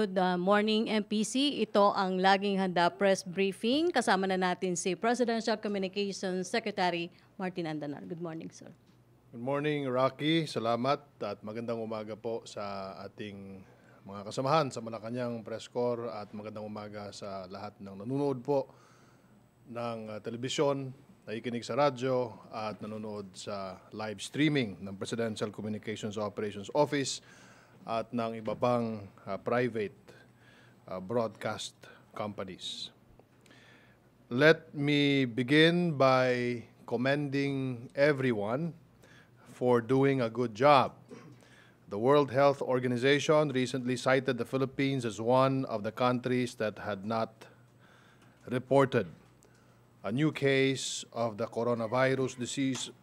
Good morning, MPC. Ito ang Laging Handa Press Briefing. Kasama na natin si Presidential Communications Secretary Martin Andanar. Good morning, sir. Good morning, Rocky. Salamat at magandang umaga po sa ating mga kasamahan sa Malacañang Press Corps at magandang umaga sa lahat ng nanonood po ng telebisyon, nakikinig sa radyo at nanonood sa live streaming ng Presidential Communications Operations Office at ng iba pang private broadcast companies. Let me begin by commending everyone for doing a good job. The World Health Organization recently cited the Philippines as one of the countries that had not reported a new case of the coronavirus disease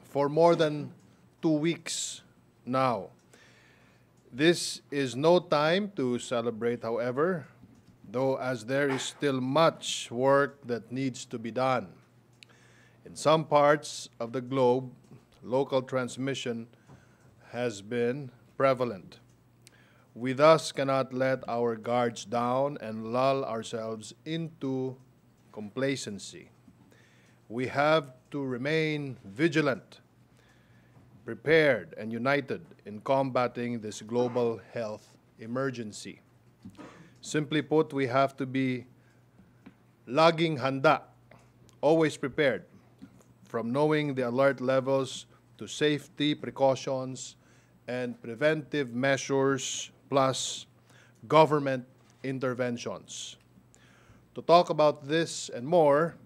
for more than 2 weeks now. This is no time to celebrate, however, though as there is still much work that needs to be done. In some parts of the globe, local transmission has been prevalent. We thus cannot let our guards down and lull ourselves into complacency. We have to remain vigilant, prepared, and united in combating this global health emergency. Simply put, we have to be laging handa, always prepared, from knowing the alert levels to safety precautions and preventive measures, plus government interventions. To talk about this and more,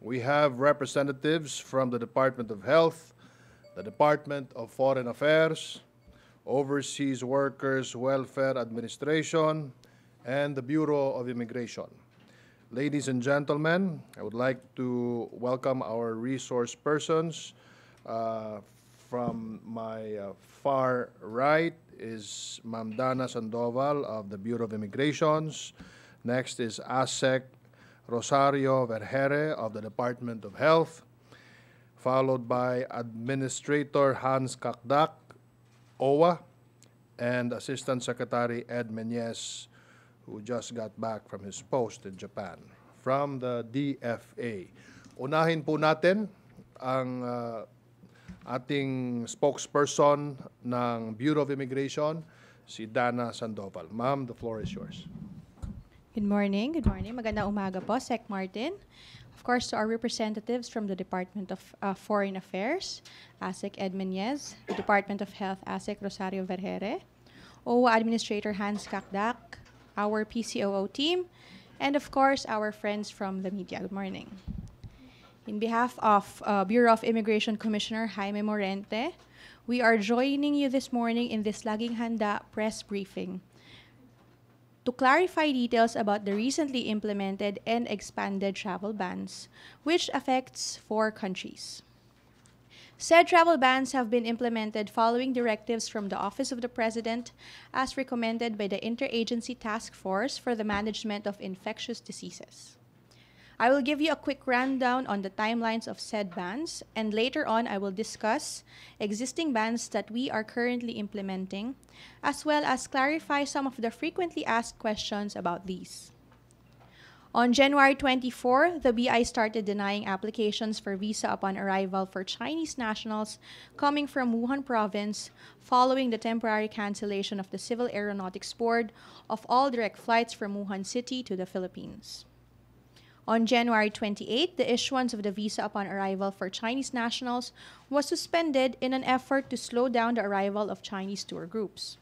we have representatives from the Department of Health, the Department of Foreign Affairs, Overseas Workers Welfare Administration, and the Bureau of Immigration. Ladies and gentlemen, I would like to welcome our resource persons. From my far right is Ma'am Dana Sandoval of the Bureau of Immigrations. Next is ASEC Rosario Vergere of the Department of Health, followed by Administrator Hans Kakdak, OWA, and Assistant Secretary Ed Menyes, who just got back from his post in Japan, from the DFA. Unahin po natin ang ating spokesperson ng Bureau of Immigration, si Dana Sandoval. Ma'am, the floor is yours. Good morning. Good morning. Magandang umaga po, Sec Martin. Of course, to our representatives from the Department of Foreign Affairs, ASEC Ed Menyes, the Department of Health, ASEC Rosario Vergere, OWA Administrator Hans Kakdak, our PCOO team, and of course, our friends from the media. Good morning. In behalf of Bureau of Immigration Commissioner Jaime Morente, we are joining you this morning in this Laging Handa press briefing to clarify details about the recently implemented and expanded travel bans, which affects 4 countries. Said travel bans have been implemented following directives from the Office of the President as recommended by the Interagency Task Force for the Management of Infectious Diseases. I will give you a quick rundown on the timelines of said bans, and later on I will discuss existing bans that we are currently implementing, as well as clarify some of the frequently asked questions about these. On January 24, the BI started denying applications for visa upon arrival for Chinese nationals coming from Wuhan province following the temporary cancellation of the Civil Aeronautics Board of all direct flights from Wuhan City to the Philippines. On January 28, the issuance of the visa upon arrival for Chinese nationals was suspended in an effort to slow down the arrival of Chinese tour groups.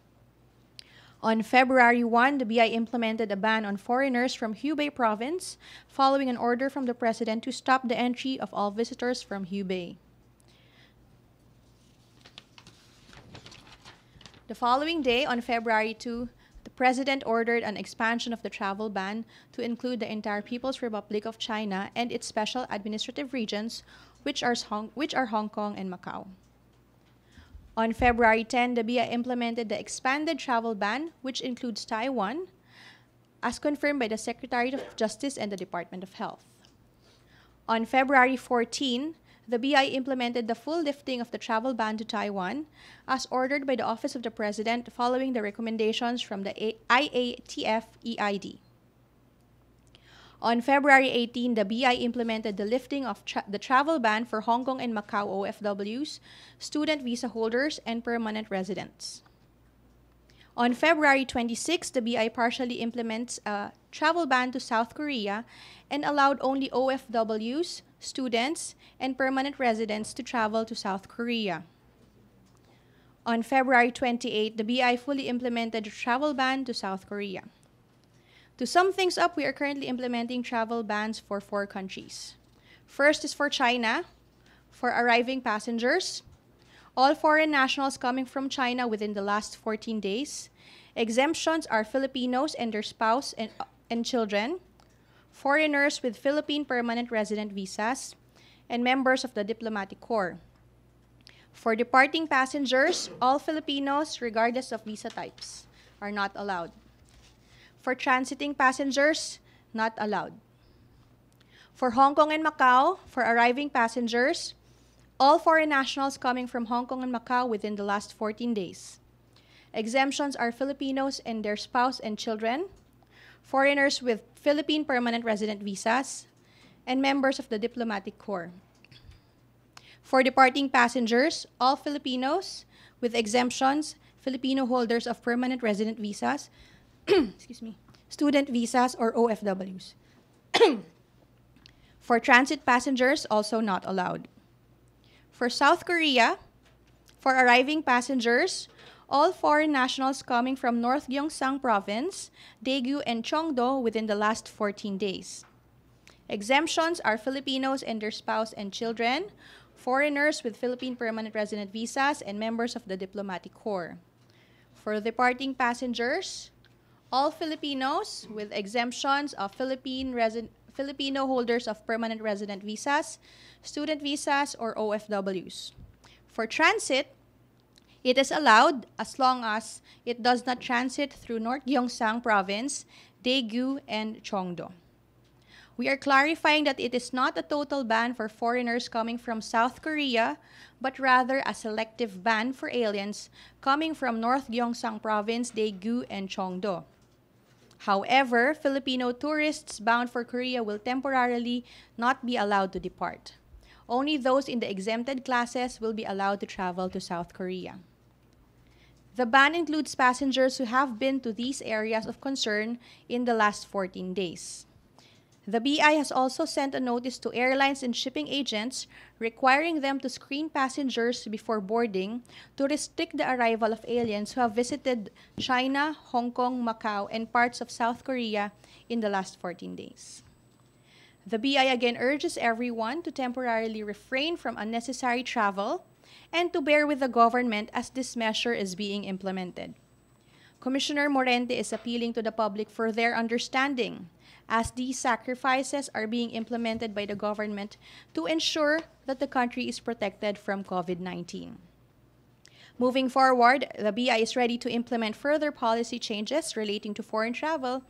On February 1, the BI implemented a ban on foreigners from Hubei province following an order from the President to stop the entry of all visitors from Hubei. The following day, on February 2, the President ordered an expansion of the travel ban to include the entire People's Republic of China and its special administrative regions, which are Hong Kong and Macau. On February 10, the BI implemented the expanded travel ban, which includes Taiwan, as confirmed by the Secretary of Justice and the Department of Health. On February 14, the BI implemented the full lifting of the travel ban to Taiwan as ordered by the Office of the President following the recommendations from the IATF EID. On February 18, the BI implemented the lifting of the travel ban for Hong Kong and Macau OFWs, student visa holders, and permanent residents. On February 26, the BI partially implements a travel ban to South Korea and allowed only OFWs, students, and permanent residents to travel to South Korea. On February 28, the BI fully implemented the travel ban to South Korea. To sum things up, we are currently implementing travel bans for 4 countries. First is for China, for arriving passengers, all foreign nationals coming from China within the last 14 days. Exemptions are Filipinos and their spouse and children, foreigners with Philippine permanent resident visas, and members of the diplomatic corps. For departing passengers, all Filipinos, regardless of visa types, are not allowed. For transiting passengers, not allowed. For Hong Kong and Macau, for arriving passengers, all foreign nationals coming from Hong Kong and Macau within the last 14 days. Exemptions are Filipinos and their spouse and children, foreigners with Philippine permanent resident visas, and members of the diplomatic corps. For departing passengers, all Filipinos with exemptions, Filipino holders of permanent resident visas, excuse me, student visas, or OFWs. For transit passengers, also not allowed. For South Korea, for arriving passengers, all foreign nationals coming from North Gyeongsang Province, Daegu, and Cheongdo within the last 14 days. Exemptions are Filipinos and their spouse and children, foreigners with Philippine permanent resident visas, and members of the diplomatic corps. For departing passengers, all Filipinos with exemptions of Filipino holders of permanent resident visas, student visas, or OFWs. For transit, it is allowed as long as it does not transit through North Gyeongsang Province, Daegu, and Cheongdo. We are clarifying that it is not a total ban for foreigners coming from South Korea, but rather a selective ban for aliens coming from North Gyeongsang Province, Daegu, and Cheongdo. However, Filipino tourists bound for Korea will temporarily not be allowed to depart. Only those in the exempted classes will be allowed to travel to South Korea. The ban includes passengers who have been to these areas of concern in the last 14 days. The BI has also sent a notice to airlines and shipping agents requiring them to screen passengers before boarding to restrict the arrival of aliens who have visited China, Hong Kong, Macau, and parts of South Korea in the last 14 days. The BI again urges everyone to temporarily refrain from unnecessary travel and to bear with the government as this measure is being implemented. Commissioner Morente is appealing to the public for their understanding as these sacrifices are being implemented by the government to ensure that the country is protected from COVID-19. Moving forward, the BI is ready to implement further policy changes relating to foreign travel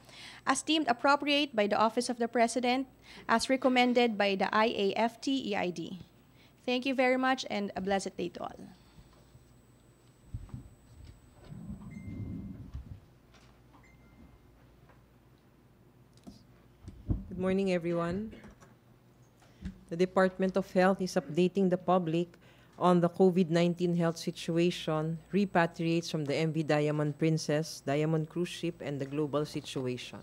as deemed appropriate by the Office of the President as recommended by the IAFT EID. Thank you very much and a blessed day to all. Good morning, everyone. The Department of Health is updating the public on the COVID-19 health situation, repatriates from the MV Diamond Princess, Diamond Cruise Ship, and the global situation.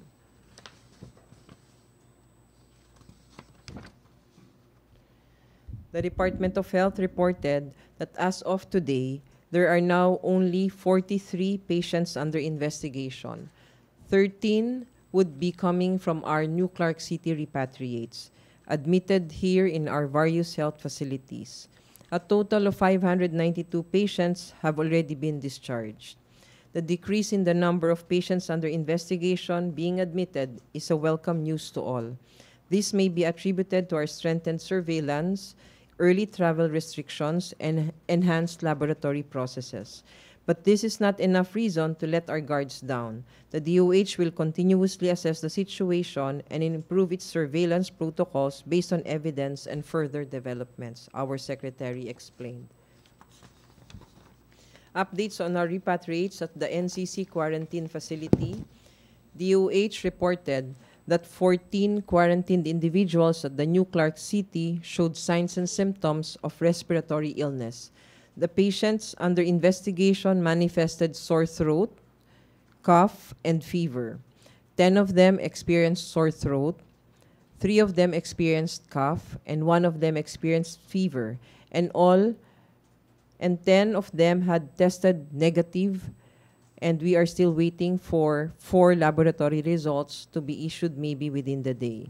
The Department of Health reported that as of today, there are now only 43 patients under investigation. 13 would be coming from our New Clark City repatriates, admitted here in our various health facilities. A total of 592 patients have already been discharged. The decrease in the number of patients under investigation being admitted is a welcome news to all. This may be attributed to our strengthened surveillance, early travel restrictions, and enhanced laboratory processes. But this is not enough reason to let our guards down. The DOH will continuously assess the situation and improve its surveillance protocols based on evidence and further developments, our Secretary explained. Updates on our repatriates at the NCC quarantine facility. DOH reported that 14 quarantined individuals at the New Clark City showed signs and symptoms of respiratory illness. The patients under investigation manifested sore throat, cough, and fever. 10 of them experienced sore throat, 3 of them experienced cough, and 1 of them experienced fever, and 10 of them had tested negative, and we are still waiting for 4 laboratory results to be issued maybe within the day.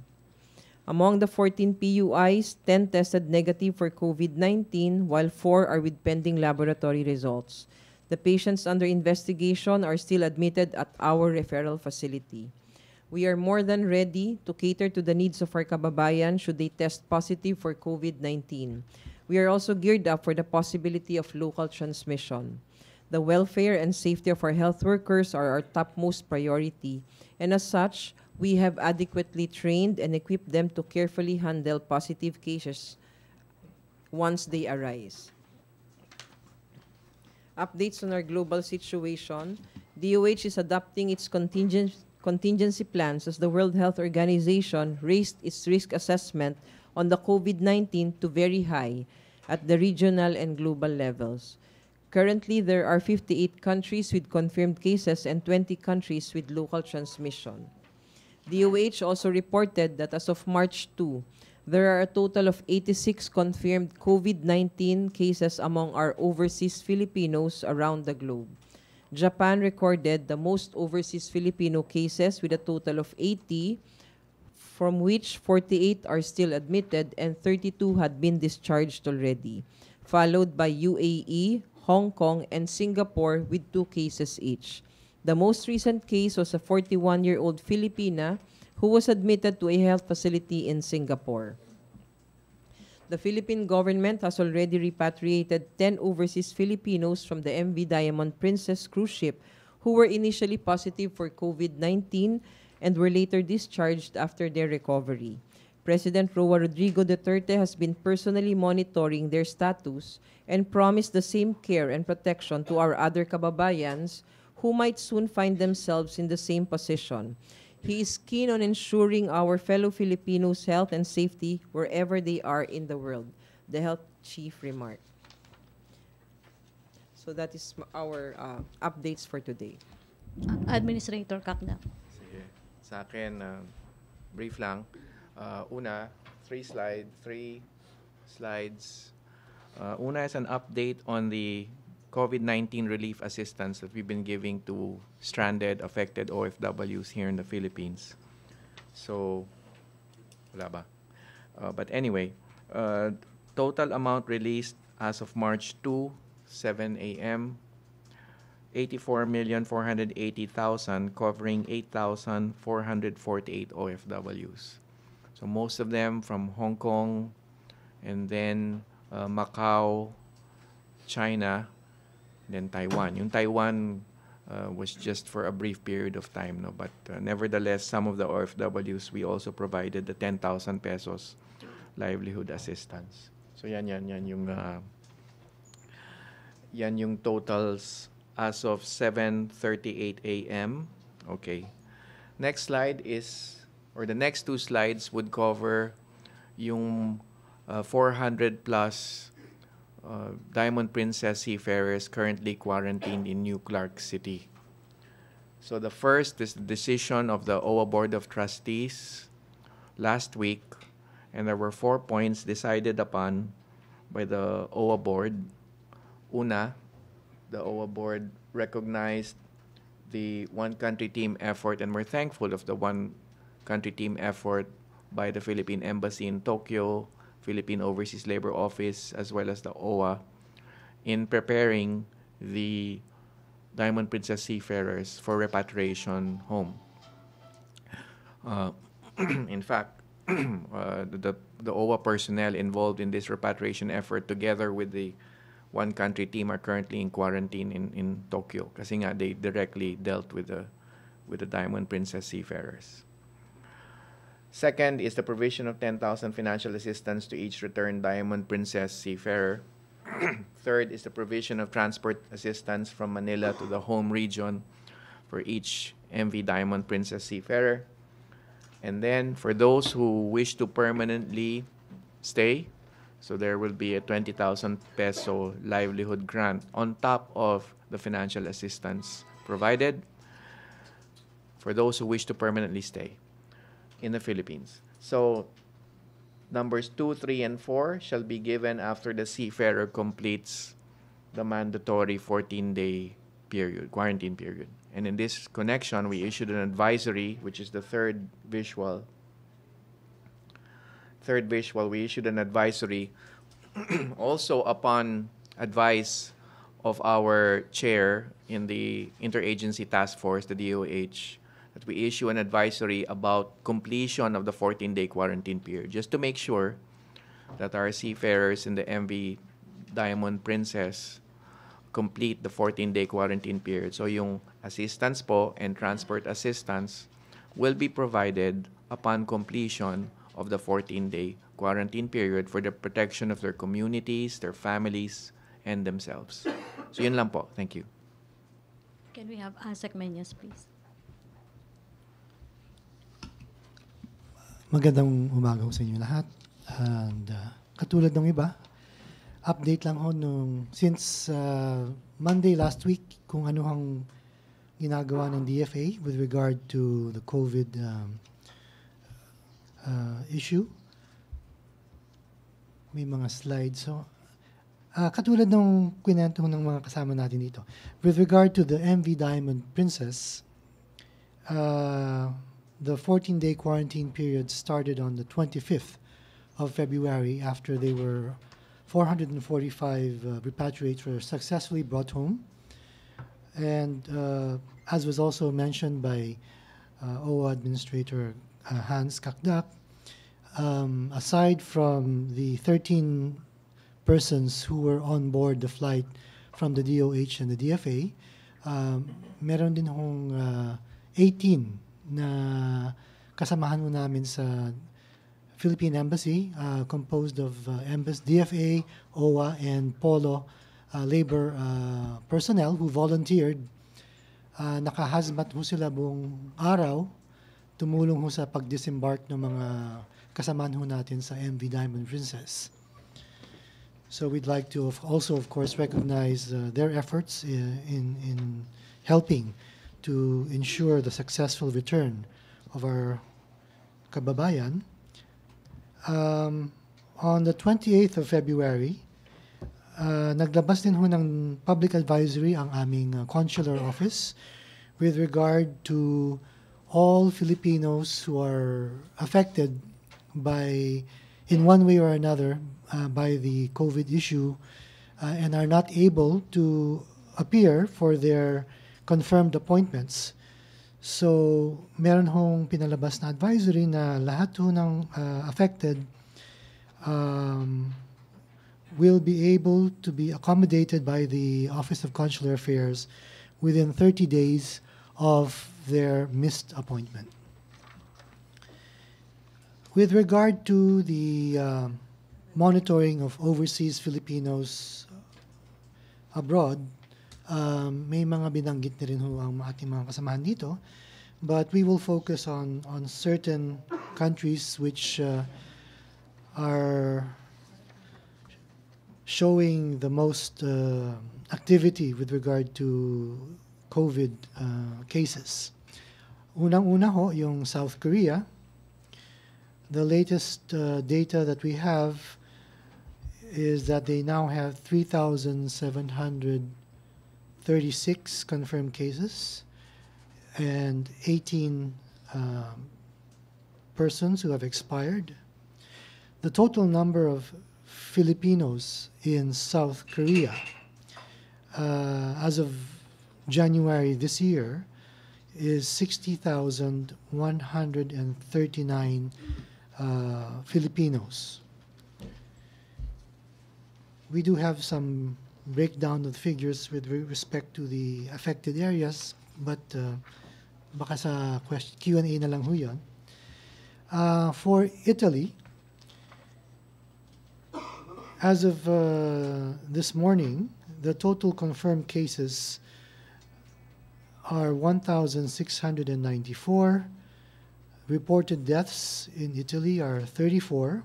Among the 14 PUIs, 10 tested negative for COVID-19, while 4 are with pending laboratory results. The patients under investigation are still admitted at our referral facility. We are more than ready to cater to the needs of our kababayan should they test positive for COVID-19. We are also geared up for the possibility of local transmission. The welfare and safety of our health workers are our topmost priority, and as such, we have adequately trained and equipped them to carefully handle positive cases once they arise. Updates on our global situation. DOH is adopting its contingency plans as the World Health Organization raised its risk assessment on the COVID-19 to very high at the regional and global levels. Currently, there are 58 countries with confirmed cases and 20 countries with local transmission. DOH also reported that as of March 2, there are a total of 86 confirmed COVID-19 cases among our overseas Filipinos around the globe. Japan recorded the most overseas Filipino cases with a total of 80, from which 48 are still admitted and 32 had been discharged already, followed by UAE, Hong Kong, and Singapore with 2 cases each. The most recent case was a 41-year-old Filipina who was admitted to a health facility in Singapore. The Philippine government has already repatriated 10 overseas Filipinos from the MV Diamond Princess cruise ship who were initially positive for COVID-19 and were later discharged after their recovery. President Roa Rodrigo Duterte has been personally monitoring their status and promised the same care and protection to our other kababayans who might soon find themselves in the same position. He is keen on ensuring our fellow Filipinos' health and safety wherever they are in the world, the health chief remarked. So that is our updates for today. Administrator Kakna. Sige. Sa akin, brief lang. Una, 3 slides. Una is an update on the COVID-19 relief assistance that we've been giving to stranded, affected OFWs here in the Philippines. So, wala ba? But anyway, total amount released as of March 2, 7 a.m., 84,480,000, covering 8,448 OFWs. So most of them from Hong Kong, and then Macau, China, then Taiwan. Yung Taiwan was just for a brief period of time, no? But nevertheless, some of the OFWs, we also provided the 10,000 pesos livelihood assistance. So yan yung totals as of 7:38 a.m. Okay. Next slide is, or the next 2 slides would cover yung 400 plus Diamond Princess seafarers currently quarantined in New Clark City. So the first is the decision of the OWA Board of Trustees last week, and there were 4 points decided upon by the OWA Board. Una, the OWA Board recognized the one country team effort, and we're thankful of the one country team effort by the Philippine Embassy in Tokyo, Philippine Overseas Labor Office, as well as the OWA in preparing the Diamond Princess seafarers for repatriation home. In fact, the OWA personnel involved in this repatriation effort, together with the one country team are currently in quarantine in Tokyo kasi nga they directly dealt with the Diamond Princess seafarers. Second is the provision of 10,000 financial assistance to each returned Diamond Princess seafarer. Third is the provision of transport assistance from Manila to the home region for each MV Diamond Princess seafarer. And then for those who wish to permanently stay, so there will be a 20,000 peso livelihood grant on top of the financial assistance provided for those who wish to permanently stay in the Philippines. So numbers 2, 3, and 4 shall be given after the seafarer completes the mandatory 14-day period, quarantine period. And in this connection, we issued an advisory, which is the third visual. We issued an advisory also upon advice of our chair in the Interagency Task Force, the DOH, that we issue an advisory about completion of the 14-day quarantine period, just to make sure that our seafarers in the MV Diamond Princess complete the 14-day quarantine period. So yung assistance po and transport assistance will be provided upon completion of the 14-day quarantine period for the protection of their communities, their families, and themselves. So yun lang po. Thank you. Can we have ASEC Menyes, please? Magandang umaga ho sa inyo lahat. And katulad ng iba, update lang ho nung since Monday last week kung ano ang ginagawa ng DFA with regard to the COVID issue. May mga slides. So, katulad ng kwento ng mga kasama natin dito. With regard to the MV Diamond Princess, the 14-day quarantine period started on the 25th of February after they were 445 repatriates were successfully brought home. And as was also mentioned by OWA Administrator Hans Kakdak, aside from the 13 persons who were on board the flight from the DOH and the DFA, meron din hong 18 na kasamahan mo namin sa Philippine Embassy, composed of DFA, OWA, and POLO labor personnel who volunteered. Nakahazmat ho sila buong araw, tumulong ho sa pag-disembark ng mga kasamahan ho natin sa MV Diamond Princess. So we'd like to also, of course, recognize their efforts in helping to ensure the successful return of our kababayan. On the 28th of February, naglabas din ho ng public advisory ang aming consular office with regard to all Filipinos who are affected by, in one way or another, by the COVID issue and are not able to appear for their confirmed appointments. So, meron hong pinalabas na advisory na lahat ho ng affected will be able to be accommodated by the Office of Consular Affairs within 30 days of their missed appointment. With regard to the monitoring of overseas Filipinos abroad, may mga binanggit na rin ho ang ating mga kasamahan dito, but we will focus on certain countries which are showing the most activity with regard to COVID cases. Unang-una ho, yung South Korea. The latest data that we have is that they now have 3,736 confirmed cases and 18 persons who have expired. The total number of Filipinos in South Korea as of January this year is 60,139 Filipinos. We do have some breakdown of the figures with respect to the affected areas, but baka sa Q&A na lang ho yun. For Italy, as of this morning, the total confirmed cases are 1,694. Reported deaths in Italy are 34.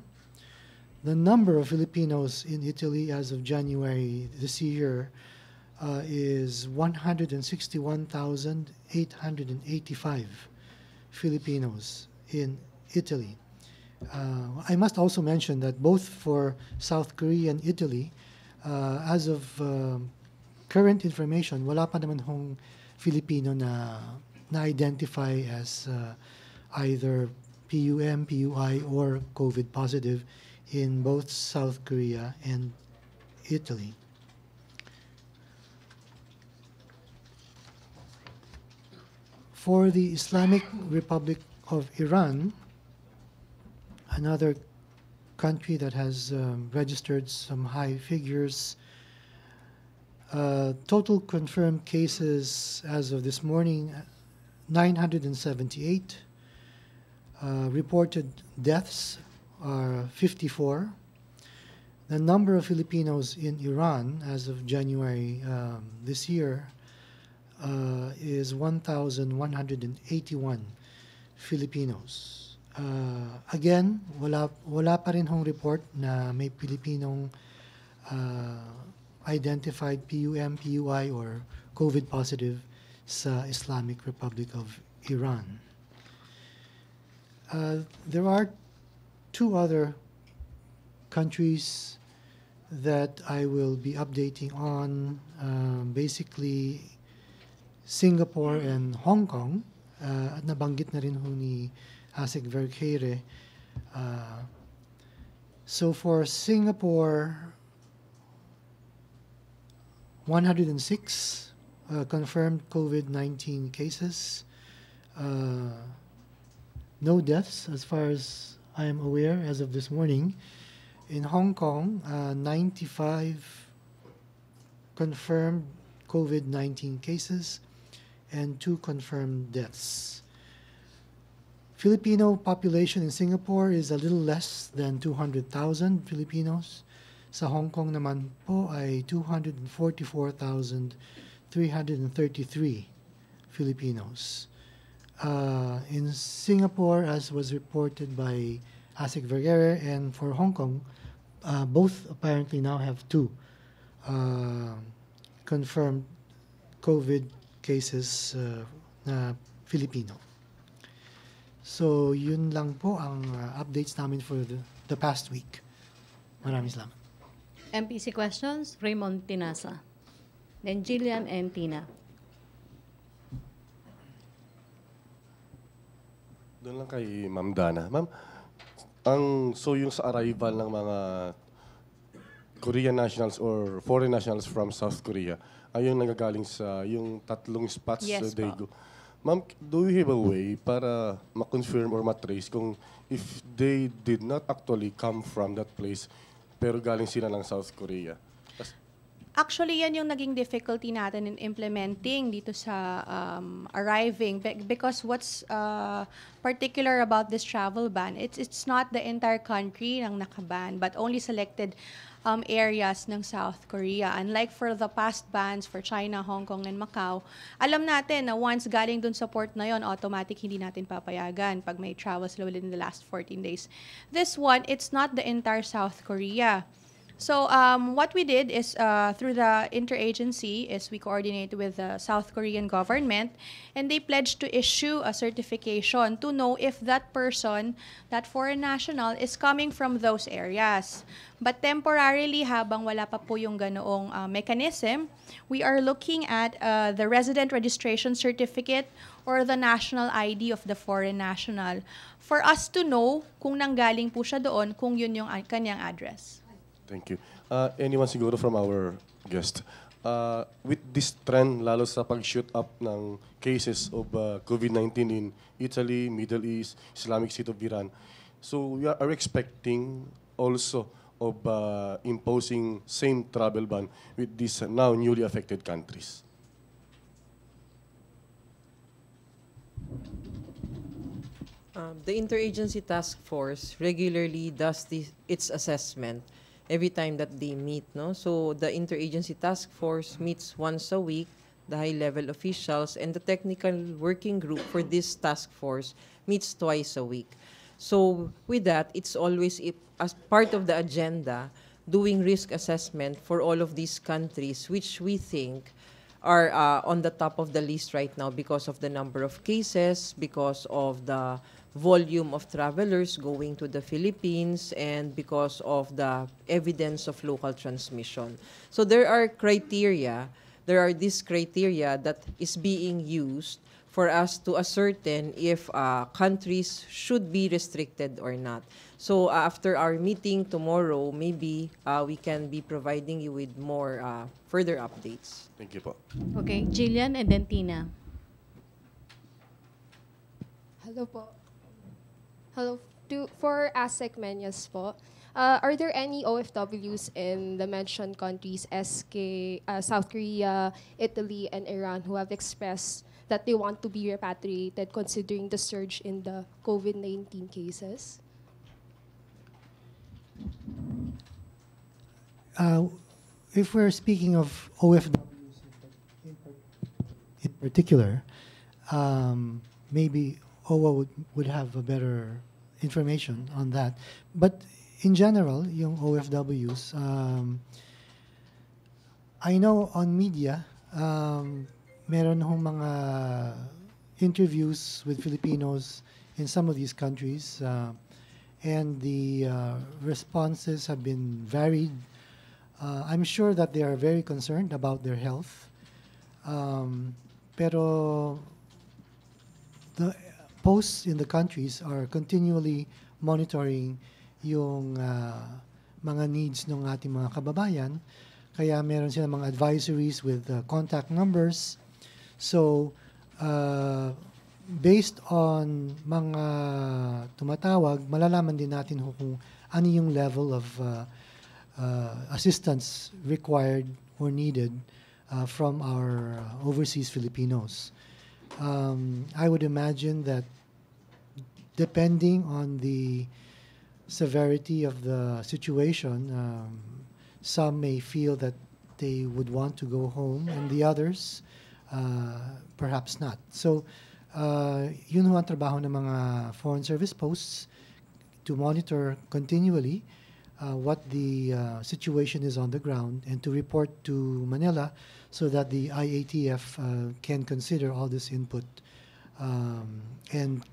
The number of Filipinos in Italy as of January this year is 161,885 Filipinos in Italy. I must also mention that both for South Korea and Italy, as of current information, wala pa naman hong Filipino na na-identify as either PUM, PUI, or COVID positive in both South Korea and Italy. For the Islamic Republic of Iran, another country that has registered some high figures, total confirmed cases as of this morning, 978. Reported deaths are 54. The number of Filipinos in Iran as of January this year is 1,181 Filipinos. Again, wala pa rin hong report na may Pilipinong identified PUM, PUI, or COVID positive sa Islamic Republic of Iran. There are two other countries that I will be updating on, basically Singapore and Hong Kong. At nabanggit na rin ho ni Asik Verkeire. So for Singapore, 106 confirmed COVID-19 cases. No deaths as far as I am aware as of this morning. In Hong Kong, 95 confirmed COVID-19 cases and 2 confirmed deaths. Filipino population in Singapore is a little less than 200,000 Filipinos. Sa Hong Kong naman po ay 244,333 Filipinos. In Singapore, as was reported by Asik Vergere, and for Hong Kong, both apparently now have 2 confirmed COVID cases na Filipino. So, yun lang po ang updates namin for the past week. Maraming salamat. MPC questions, Raymond Tinasa. Then Jillian and Tina. Doon lang kay Ma'am Dana. Ma'am, so yung sa arrival ng mga Korean nationals or foreign nationals from South Korea, ay yung nagagaling sa yung 3 spots Yes, they po. go. Ma'am, do you have a way para ma-confirm or ma-trace kung if they did not actually come from that place pero galing sila ng South Korea? Actually, yan yung naging difficulty natin in implementing dito sa arriving. Because what's particular about this travel ban, it's not the entire country ng nakaban, but only selected areas ng South Korea. Unlike for the past bans for China, Hong Kong, and Macau, alam natin na once galing dun sa port na yon, automatic hindi natin papayagan pag may travels within the last 14 days. This one, it's not the entire South Korea. So what we did is through the interagency is we coordinate with the South Korean government, and they pledged to issue a certification to know if that person, that foreign national, is coming from those areas. But temporarily, habang wala pa po yung ganoong mechanism, we are looking at the resident registration certificate or the national ID of the foreign national for us to know kung nanggaling po siya doon, kung yun yung kanyang address. Thank you. Anyone siguro from our guest? With this trend, lalo sa pag-shoot up ng cases of COVID-19 in Italy, Middle East, Islamic State of Iran, so we are expecting also of imposing same travel ban with these now newly affected countries? The Interagency Task Force regularly does its assessment every time that they meet, no? So the Interagency Task Force meets once a week, the high-level officials, and the technical working group for this task force meets twice a week. So with that, it's always as part of the agenda, doing risk assessment for all of these countries, which we think are on the top of the list right now because of the number of cases, because of the volume of travelers going to the Philippines, and because of the evidence of local transmission. So there are these criteria that is being used for us to ascertain if countries should be restricted or not. So after our meeting tomorrow, maybe we can be providing you with more further updates. Thank you po. Okay, Jillian and then Tina. Hello po. Hello. For ASEC Menyas po, are there any OFWs in the mentioned countries, South Korea, Italy, and Iran, who have expressed that they want to be repatriated considering the surge in the COVID-19 cases? If we're speaking of OFWs in particular, maybe OWA would have a better information on that. But in general, yung OFWs, I know on media, meron hong mga interviews with Filipinos in some of these countries, and the responses have been varied. I'm sure that they are very concerned about their health, pero the posts in the countries are continually monitoring yung mga needs ng ating mga kababayan. Kaya meron silang mga advisories with contact numbers. So, based on mga tumatawag, malalaman din natin kung ano yung level of assistance required or needed from our overseas Filipinos. I would imagine that depending on the severity of the situation, some may feel that they would want to go home, and the others, perhaps not. So, yun ho ang trabaho ng mga foreign service posts, to monitor continually what the situation is on the ground and to report to Manila so that the IATF can consider all this input and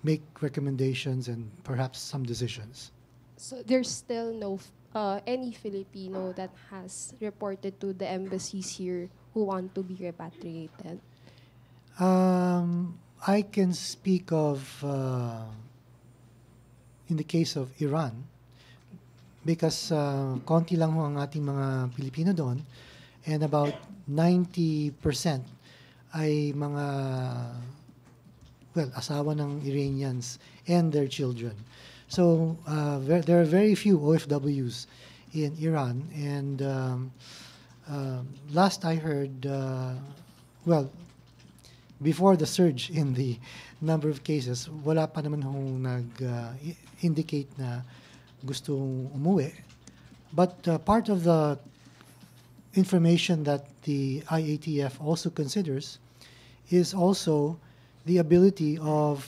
make recommendations and perhaps some decisions. So there's still no any Filipino that has reported to the embassies here who want to be repatriated? I can speak of, in the case of Iran, because konti lang ho ang ating mga Pilipino doon, and about 90% ay mga, well, asawa ng Iranians and their children. So there are very few OFWs in Iran, and last I heard, well, before the surge in the number of cases, wala pa naman hong nag-indicate na gustong umuwi. But part of the information that the IATF also considers is also the ability of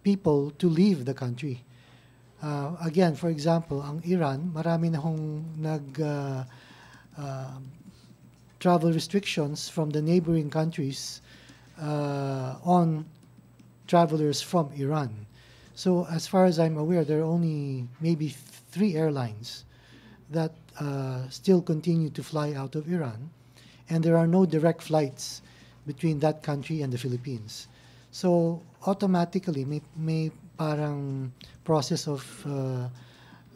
people to leave the country. Again, for example, ang Iran, marami na hong travel restrictions from the neighboring countries on travelers from Iran. So as far as I'm aware, there are only maybe 3 airlines that still continue to fly out of Iran, and there are no direct flights between that country and the Philippines. So automatically, may parang process of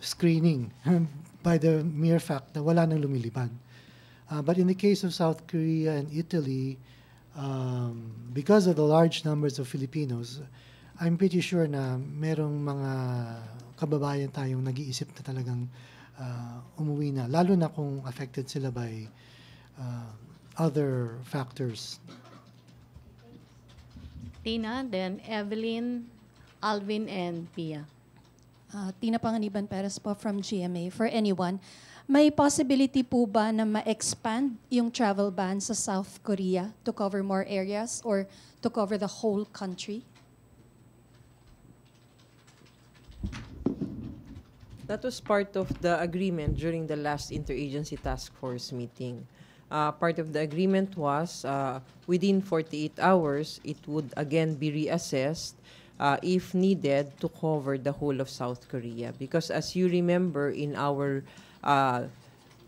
screening by the mere fact na wala nang lumilipad. But in the case of South Korea and Italy, because of the large numbers of Filipinos, I'm pretty sure na merong mga kababayan tayong nag-iisip na talagang umuwi na, lalo na kung affected sila by other factors. Tina, then Evelyn, Alvin, and Pia. Tina Panganiban Perez po from GMA. For anyone, may possibility po ba na ma-expand yung travel ban sa South Korea to cover more areas or to cover the whole country? That was part of the agreement during the last interagency task force meeting. Part of the agreement was within 48 hours, it would again be reassessed if needed to cover the whole of South Korea. Because as you remember in our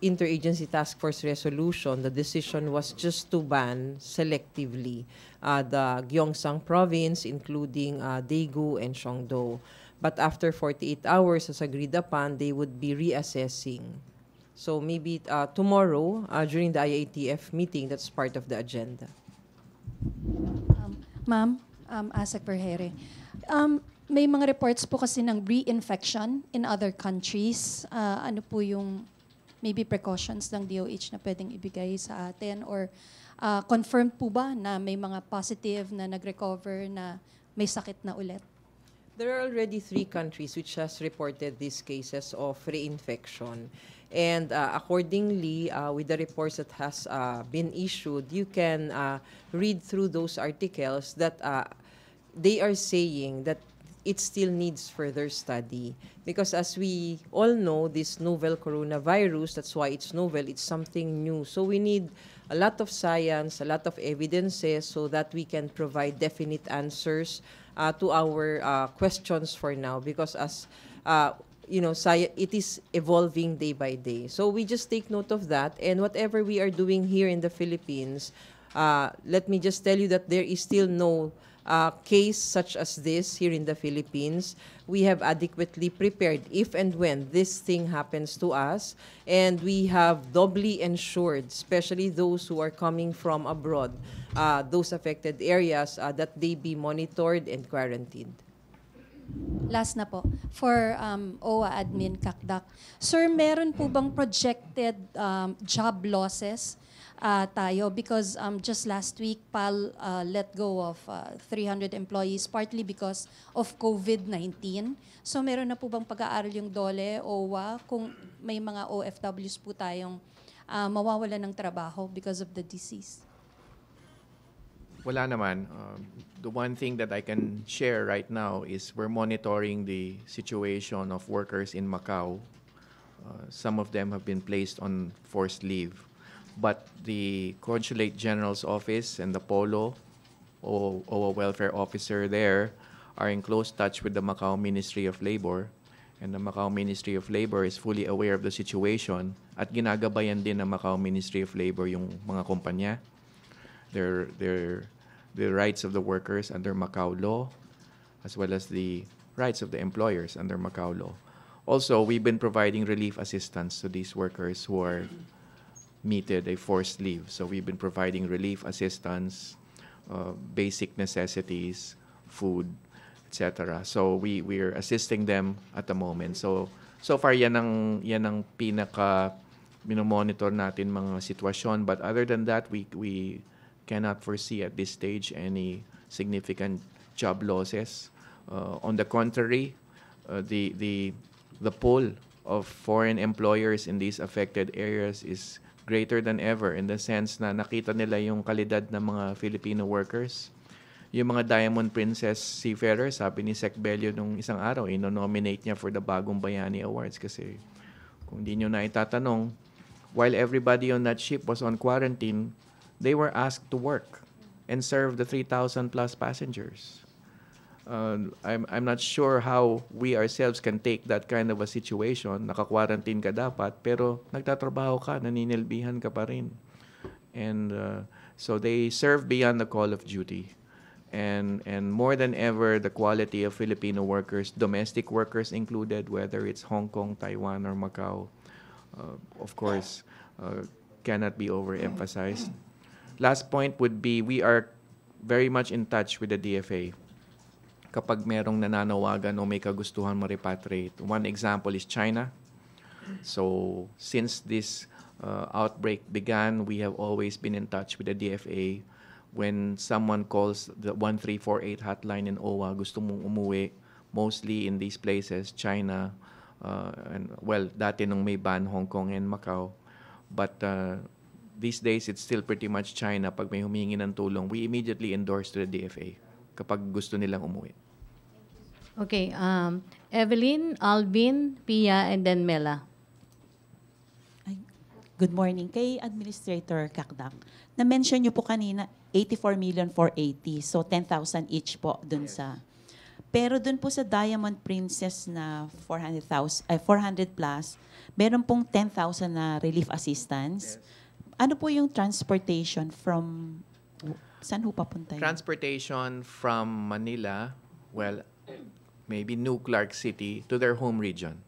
interagency task force resolution, the decision was just to ban selectively the Gyeongsang province, including Daegu and Cheongdo. But after 48 hours, as agreed upon, they would be reassessing. So maybe tomorrow, during the IATF meeting, that's part of the agenda. Ma'am, Asek Berhere, may mga reports po kasi ng reinfection in other countries. Ano po yung maybe precautions ng DOH na pwedeng ibigay sa atin? Or confirmed po ba na may mga positive na nag-recover na may sakit na ulit? There are already 3 countries which has reported these cases of reinfection. And accordingly, with the reports that has been issued, you can read through those articles that they are saying that it still needs further study. Because as we all know, this novel coronavirus, that's why it's novel, it's something new. So we need a lot of science, a lot of evidences so that we can provide definite answers to our questions for now. Because as it is evolving day by day. So we just take note of that. And whatever we are doing here in the Philippines, let me just tell you that there is still no case such as this here in the Philippines. We have adequately prepared if and when this thing happens to us. And we have doubly ensured, especially those who are coming from abroad, those affected areas, that they be monitored and quarantined. Last na po, for OWA Admin Kakdak. Sir, meron po bang projected job losses tayo? Because just last week, PAL let go of 300 employees, partly because of COVID-19. So meron na po bang pag-aaral yung DOLE, OWA, kung may mga OFWs po tayong mawawalan ng trabaho because of the disease? Wala naman. The one thing that I can share right now is we're monitoring the situation of workers in Macau. Some of them have been placed on forced leave. But the Consulate General's Office and the POLO, OWA Welfare Officer there, are in close touch with the Macau Ministry of Labor. And the Macau Ministry of Labor is fully aware of the situation at ginagabayan din ng Macau Ministry of Labor yung mga kumpanya. The rights of the workers under Macau law, as well as the rights of the employers under Macau law. Also, we've been providing relief assistance to these workers who are meted a forced leave. So we've been providing relief assistance, basic necessities, food, etc. So we're assisting them at the moment. So far yan ang pinaka minomonitor natin mga sitwasyon. But other than that, we cannot foresee at this stage any significant job losses. On the contrary, the pool of foreign employers in these affected areas is greater than ever in the sense na nakita nila yung kalidad ng mga Filipino workers. Yung mga Diamond Princess seafarers, sabi ni Sec Bello nung isang araw, ino-nominate niya for the Bagong Bayani Awards kasi kung di nyo na itatanong, while everybody on that ship was on quarantine, they were asked to work and serve the 3,000 plus passengers. I'm not sure how we ourselves can take that kind of a situation. Naka-quarantine ka dapat, pero nagtatrabaho ka, naninilbihan ka pa rin. And so they serve beyond the call of duty. And more than ever, the quality of Filipino workers, domestic workers included, whether it's Hong Kong, Taiwan, or Macau, of course, cannot be overemphasized. Last point would be we are very much in touch with the DFA. kapag merong nananawagan o may kagustuhan ma-repatriate. One example is China. So since this outbreak began, we have always been in touch with the DFA. When someone calls the 1348 hotline in OWA, gusto mong umuwi, mostly in these places, China, and well, dati nung may ban, Hong Kong and Macau. But these days, it's still pretty much China. Pag may humingi ng tulong, we immediately endorse to the DFA kapag gusto nilang umuwi. Okay, Evelyn, Alvin, Pia, and then Mela. Good morning. Kay Administrator Kakdak, na-mention niyo po kanina 84 million for 80, so 10,000 each po dun sa... Pero dun po sa Diamond Princess na 400 plus, meron pong 10,000 na relief assistance. Yes. Ano po yung transportation from... Saan ho papunta yun? Transportation from Manila, well, maybe New Clark City to their home region.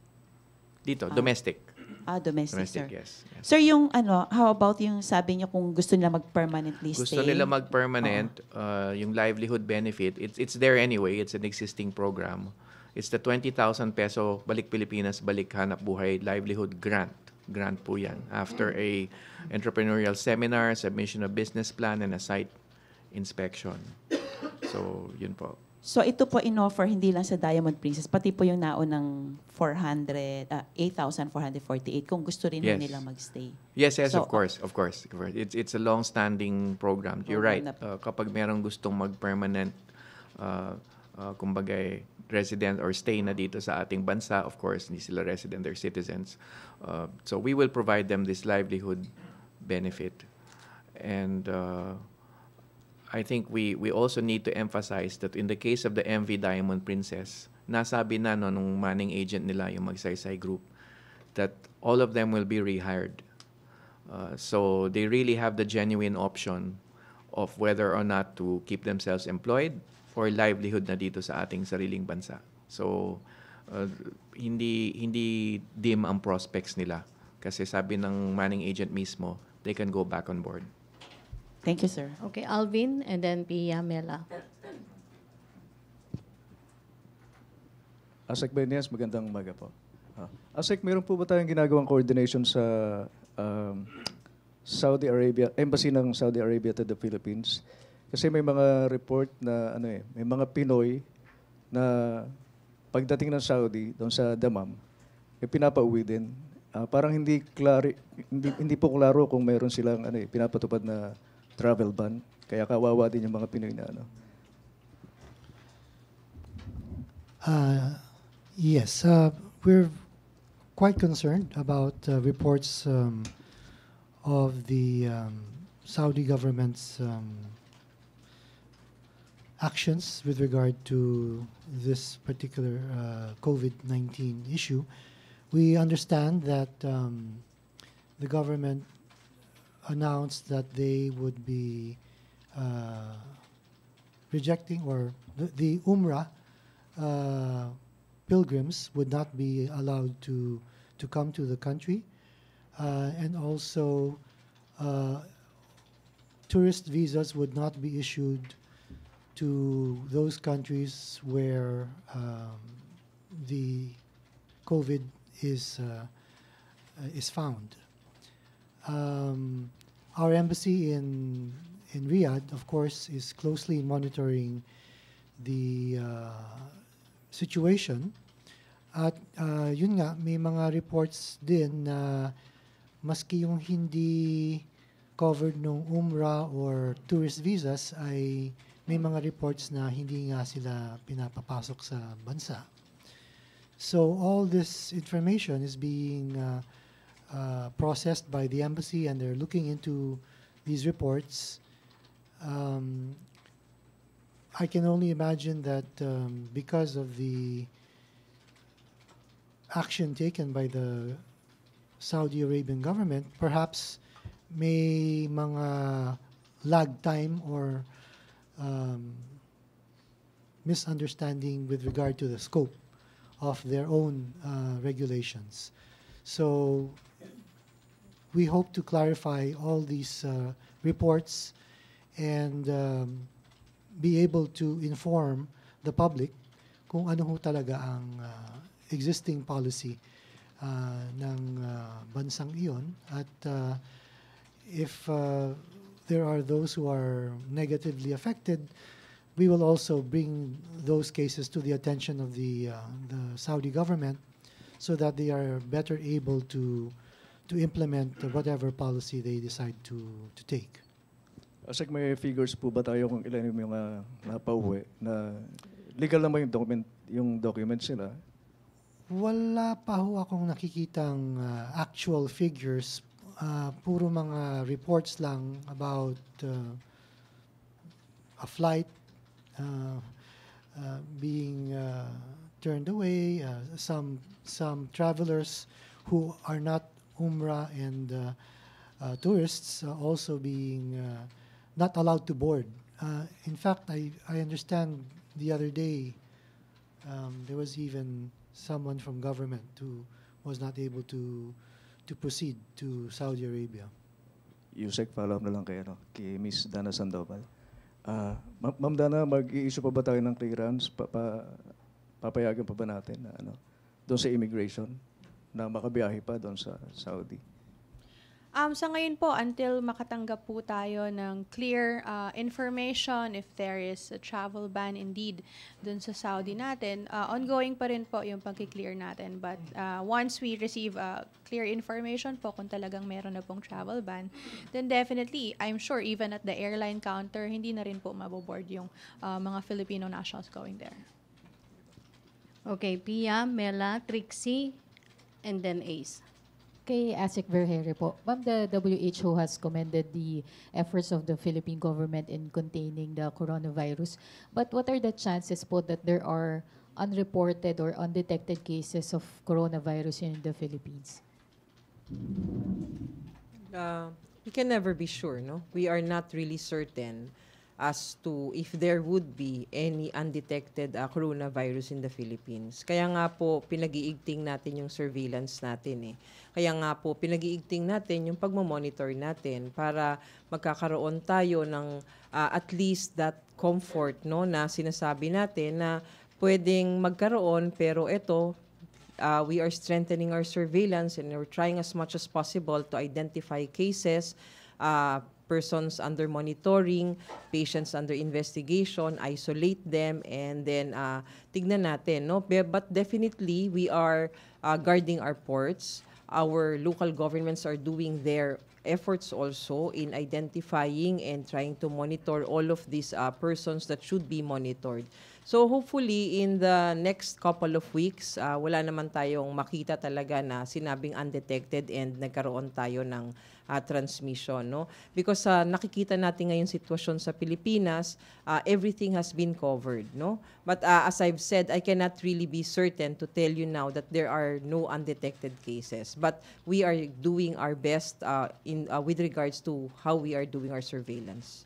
Dito, domestic. Domestic, sir. Yes. Sir, yung how about yung sabi niyo kung gusto nila mag-permanently stay? Gusto nila mag-permanent, yung livelihood benefit, it's there anyway. It's an existing program. It's the 20,000 peso Balik Pilipinas, Balik Hanap Buhay livelihood grant. Grant po yan. After a entrepreneurial seminar, submission of business plan, and a site inspection. So, yun po. So ito po in-offer hindi lang sa Diamond Princess, pati po yung naunang 8,448 kung gusto rin nila magstay. Yes, So, of course. It's a long-standing program. You're right. Kapag merong gustong mag-permanent, kumbaga resident or stay na dito sa ating bansa, of course, hindi sila resident, they're citizens. So we will provide them this livelihood benefit. And I think we also need to emphasize that in the case of the MV Diamond Princess, nasabi na nung manning agent nila, yung Magsaysay Group, that all of them will be rehired. So they really have the genuine option of whether or not to keep themselves employed or livelihood na dito sa ating sariling bansa. So hindi dim ang prospects nila. Kasi sabi ng manning agent mismo, they can go back on board. Thank you, sir. Okay, Alvin, and then Pia, Mela. Asek Benyas, magandang umaga po. Asek, meron po ba tayong ginagawang coordination sa Saudi Arabia, Embassy ng Saudi Arabia to the Philippines? Kasi may mga report na may mga Pinoy na pagdating ng Saudi doon sa Damam, pinapauwi din. Parang hindi po klaro kung meron silang pinapatupad na travel ban. Kaya kawawa din yung mga Pinoy na Yes, we're quite concerned about reports of the Saudi government's actions with regard to this particular COVID-19 issue. We understand that the government announced that they would be rejecting, or the Umrah pilgrims would not be allowed to come to the country, and also tourist visas would not be issued to those countries where the COVID is found. Our embassy in Riyadh, of course, is closely monitoring the situation. At yun nga, may mga reports din na maski yung hindi covered ng Umrah or tourist visas ay may mga reports na hindi nga sila pinapapasok sa bansa. So all this information is being processed by the embassy, and they're looking into these reports. I can only imagine that because of the action taken by the Saudi Arabian government, perhaps may mga lag time or misunderstanding with regard to the scope of their own regulations. So we hope to clarify all these reports and be able to inform the public kung ano ho talaga ang existing policy ng bansang iyon. At if there are those who are negatively affected, we will also bring those cases to the attention of the Saudi government so that they are better able to implement whatever policy they decide to take. Asik, may figures po ba tayo kung ilan yung mga napauwi na legal naman yung documents nila? Wala pa ho akong nakikitang actual figures. Puro mga reports lang about a flight being turned away, some travelers who are not Umrah and tourists also being not allowed to board. In fact, I understand the other day there was even someone from government who was not able to proceed to Saudi Arabia. Yusek, follow-up na lang kay Miss Dana Sandoval. Ma'am Dana, mag-i-issue pa ba tayo ng clearance? Papayagan pa ba natin na doon sa immigration na makabiyahe pa doon sa Saudi? Sa ngayon po, until makatanggap po tayo ng clear information if there is a travel ban indeed dun sa Saudi natin, ongoing pa rin po yung pag-clear natin. But once we receive clear information po kung talagang meron na pong travel ban, then definitely, I'm sure even at the airline counter, hindi na rin po maboboard yung mga Filipino nationals going there. Okay, Pia, Mela, Trixie, and then Ace. Kay ASEC Vergere po, ma'am, the WHO has commended the efforts of the Philippine government in containing the coronavirus. But what are the chances po that there are unreported or undetected cases of coronavirus in the Philippines? We can never be sure, no? We are not really certain as to if there would be any undetected coronavirus in the Philippines. Kaya nga po, pinag-iigting natin yung surveillance natin eh. Kaya nga po, pinag-iigting natin yung pagmamonitor natin para magkakaroon tayo ng at least that comfort, no, na sinasabi natin na pwedeng magkaroon, pero ito, we are strengthening our surveillance and we're trying as much as possible to identify cases, persons under monitoring, patients under investigation, isolate them, and then tignan natin, no? But definitely, we are guarding our ports. Our local governments are doing their efforts also in identifying and trying to monitor all of these persons that should be monitored. So hopefully, in the next couple of weeks, wala naman tayong makita talaga na sinabing undetected and nagkaroon tayo ng transmission, no? Because nakikita natin ngayon sitwasyon sa Pilipinas, everything has been covered, no? But as I've said, I cannot really be certain to tell you now that there are no undetected cases. But we are doing our best with regards to how we are doing our surveillance.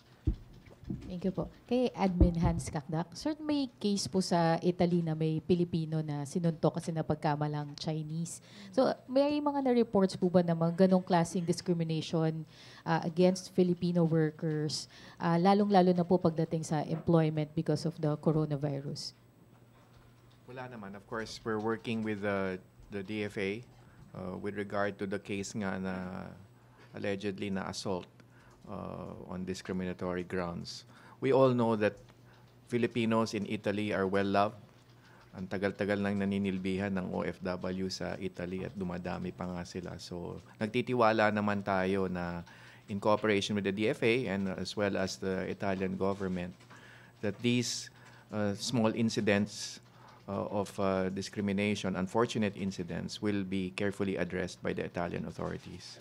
Thank you po. Kay Admin Hans Kakdak, sir, may case po sa Italy na may Pilipino na sinuntok kasi napagkamalang Chinese. So, may mga na-reports po ba naman ganong klaseng discrimination against Filipino workers, lalong-lalo na po pagdating sa employment because of the coronavirus? Wala naman. Of course, we're working with the DFA with regard to the case nga na allegedly na assault on discriminatory grounds. We all know that Filipinos in Italy are well-loved. Ang tagal-tagal nang naninilbihan ng OFW sa Italy at dumadami pa nga sila. So, nagtitiwala naman tayo na in cooperation with the DFA and as well as the Italian government that these small incidents of discrimination, unfortunate incidents, will be carefully addressed by the Italian authorities.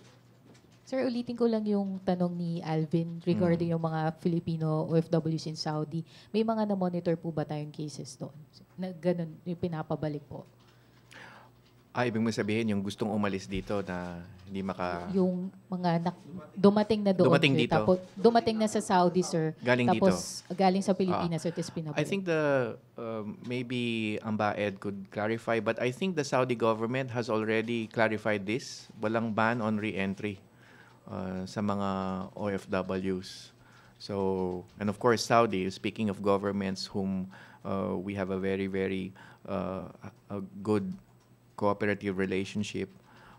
Sir, ulitin ko lang yung tanong ni Alvin regarding yung mga Filipino OFWs in Saudi. May mga na-monitor po ba tayong cases doon? Na ganun, yung pinapabalik po? Ibig mo sabihin, yung gustong umalis dito na hindi Yung mga dumating na doon. Dumating sir, dito? Tapos, dumating na sa Saudi, sir. Galing tapos, galing sa Pilipinas, sir, tapos pinabalik. I think maybe Ambaed could clarify, but I think the Saudi government has already clarified this. Walang ban on re-entry sa mga OFWs. So, and of course, Saudi, speaking of governments whom we have a very, very a good cooperative relationship,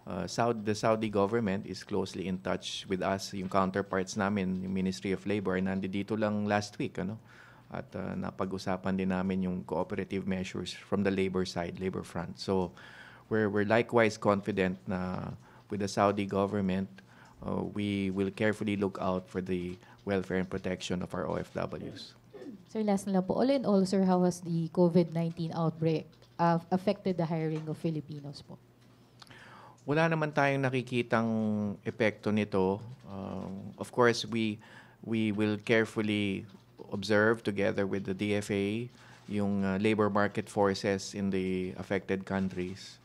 the Saudi government is closely in touch with us. Yung counterparts namin, yung Ministry of Labor, ay nandito lang last week, ano? At napag-usapan din namin yung cooperative measures from the labor side, labor front. So, we're likewise confident na with the Saudi government, we will carefully look out for the welfare and protection of our OFWs. Sir, last na lang po. All in all, sir, how has the COVID-19 outbreak affected the hiring of Filipinos po? Wala naman tayong nakikitang epekto nito. Of course, we will carefully observe together with the DFA yung labor market forces in the affected countries.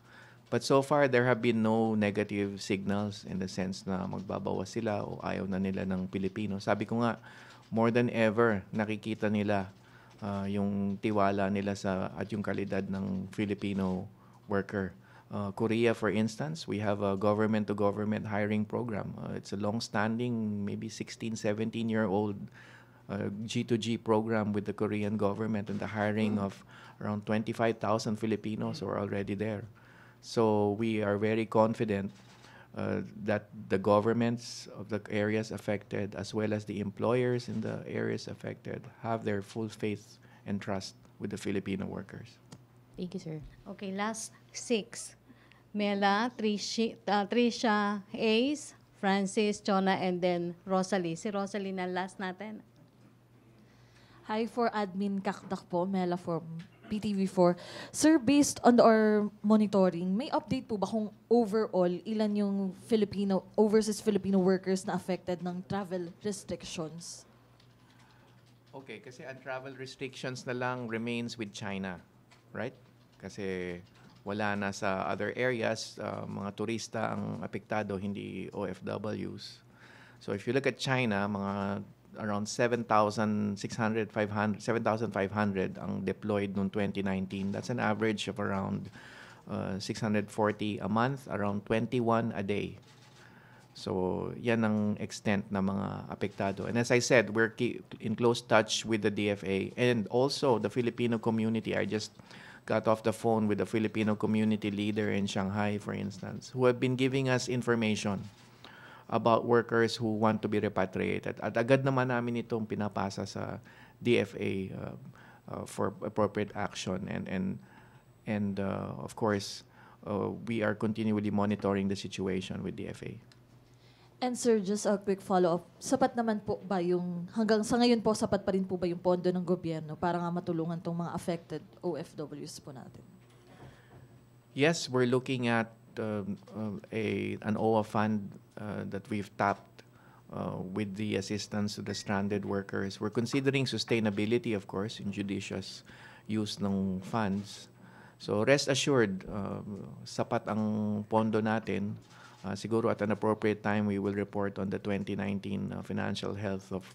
But so far, there have been no negative signals in the sense na magbabawas sila o ayaw na nila ng Pilipino. Sabi ko nga, more than ever, nakikita nila yung tiwala nila at yung kalidad ng Filipino worker. Korea, for instance, we have a government-to-government hiring program. It's a long-standing, maybe 16, 17-year-old G2G program with the Korean government, and the hiring of around 25,000 Filipinos who are already there. So we are very confident that the governments of the areas affected, as well as the employers in the areas affected, have their full faith and trust with the Filipino workers. Thank you, sir. Okay, last 6. Mela, Tricia, Ace, Francis, Chona, and then Rosalie. Si Rosalie na last natin. Hi, for Admin Kakdak po, Mela from PTV4. Sir, based on our monitoring, may update po ba kung overall ilan yung overseas Filipino workers na affected ng travel restrictions? Okay, kasi ang travel restrictions na lang remains with China, right? Kasi wala na sa other areas, mga turista ang apektado, hindi OFWs. So if you look at China, mga around 7,500 ang deployed noong 2019. That's an average of around 640 a month, around 21 a day. So, yan ang extent na mga apektado. And as I said, we're in close touch with the DFA and also the Filipino community. I just got off the phone with the Filipino community leader in Shanghai, for instance, who have been giving us information about workers who want to be repatriated. At agad naman namin itong pinapasa sa DFA for appropriate action. And of course, we are continually monitoring the situation with DFA. And sir, just a quick follow-up. Sapat naman po ba hanggang sa ngayon po, sapat pa rin po ba yung pondo ng gobyerno para nga matulungan tong mga affected OFWs po natin? Yes, we're looking at an OWA fund that we've tapped with the assistance to the stranded workers. We're considering sustainability, of course, in judicious use ng funds. So rest assured, sapat ang pondo natin. Siguro at an appropriate time, we will report on the 2019 financial health of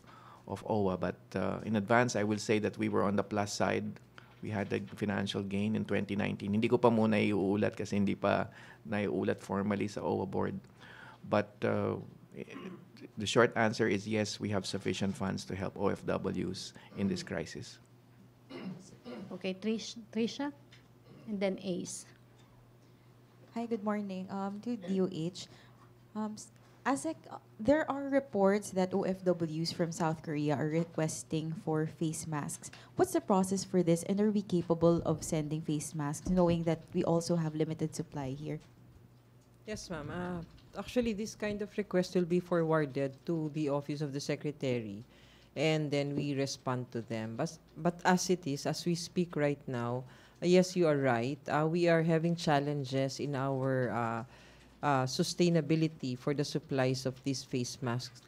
OWA. But in advance, I will say that we were on the plus side. We had a financial gain in 2019. Hindi ko pa muna iuulat kasi hindi pa naiulat formally sa OWA board. But the short answer is yes, we have sufficient funds to help OFWs in this crisis. Okay, Trisha, and then Ace. Hi, good morning. To DOH. ASEC, there are reports that OFWs from South Korea are requesting for face masks. What's the process for this, and are we capable of sending face masks, knowing that we also have limited supply here? Yes, ma'am. Actually, this kind of request will be forwarded to the Office of the Secretary, and then we respond to them. But as it is, as we speak right now, yes, you are right. We are having challenges in our sustainability for the supplies of these face masks.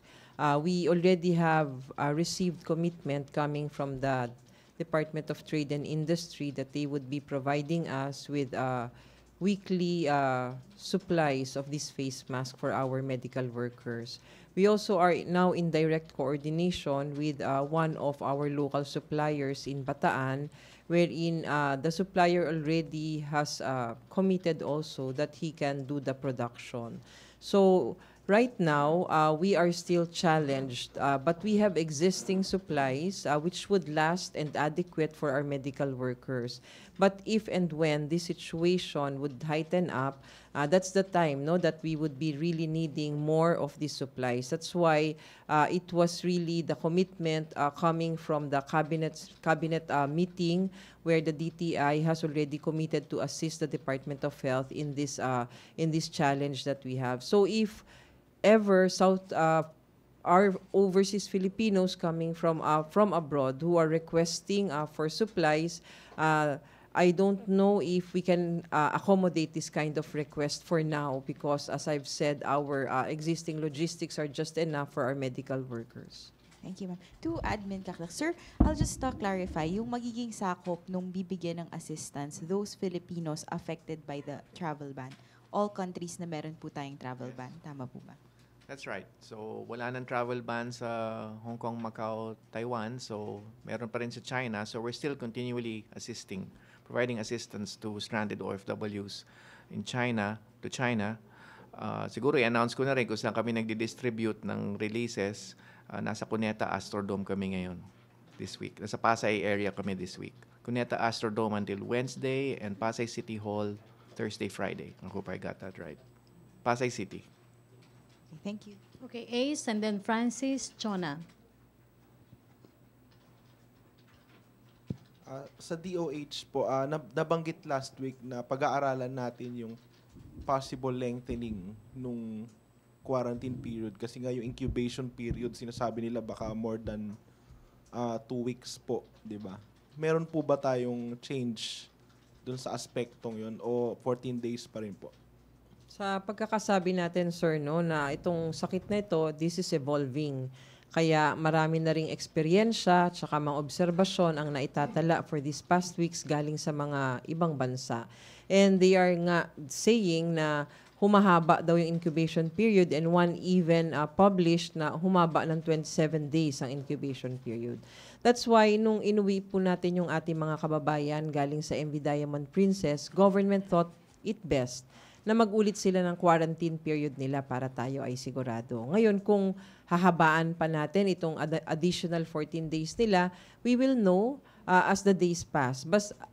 We already have received commitment coming from the Department of Trade and Industry that they would be providing us with weekly supplies of this face mask for our medical workers. We also are now in direct coordination with one of our local suppliers in Bataan, wherein the supplier already has committed also that he can do the production. So right now, we are still challenged, but we have existing supplies which would last and adequate for our medical workers. But if and when this situation would heighten up, that's the time, no, that we would be really needing more of these supplies. That's why it was really the commitment coming from the cabinet meeting, where the DTI has already committed to assist the Department of Health in this challenge that we have. So if ever our overseas Filipinos coming from abroad who are requesting for supplies, I don't know if we can accommodate this kind of request for now, because as I've said, our existing logistics are just enough for our medical workers. Thank you, ma'am. To Admin Kakdak, sir, I'll just clarify, yung magiging sakop nung bibigyan ng assistance, those Filipinos affected by the travel ban, all countries na meron po tayong travel ban, tama po ba? That's right. So, wala nang travel ban sa Hong Kong, Macau, Taiwan. So, meron pa rin sa China. So, we're still continually providing assistance to stranded OFWs in China, to China. Siguro, i-announce ko na rin kung saan kami nagdi-distribute ng releases. Nasa Cuneta Astrodome kami ngayon, this week. Nasa Pasay area kami this week. Cuneta Astrodome until Wednesday, and Pasay City Hall Thursday, Friday. I hope I got that right. Pasay City. Thank you. Okay, Ace, and then Francis, Chona. Sa DOH po, nabanggit last week na pag-aaralan natin yung possible lengthening nung quarantine period, kasi nga yung incubation period, sinasabi nila baka more than 2 weeks po, di ba? Meron po ba tayong change dun sa aspektong yun, o 14 days pa rin po? Sa pagkakasabi natin, sir, no, na itong sakit na ito, this is evolving. Kaya marami na ring eksperyensya at saka mga obserbasyon ang naitatala for these past weeks galing sa mga ibang bansa. And they are nga saying na humahaba daw yung incubation period, and one even published na humaba ng 27 days ang incubation period. That's why nung inuwi po natin yung ating mga kababayan galing sa MV Diamond Princess, government thought it best na magulit sila ng quarantine period nila para tayo ay sigurado. Ngayon, kung hahabaan pa natin itong additional 14 days nila, we will know as the days pass.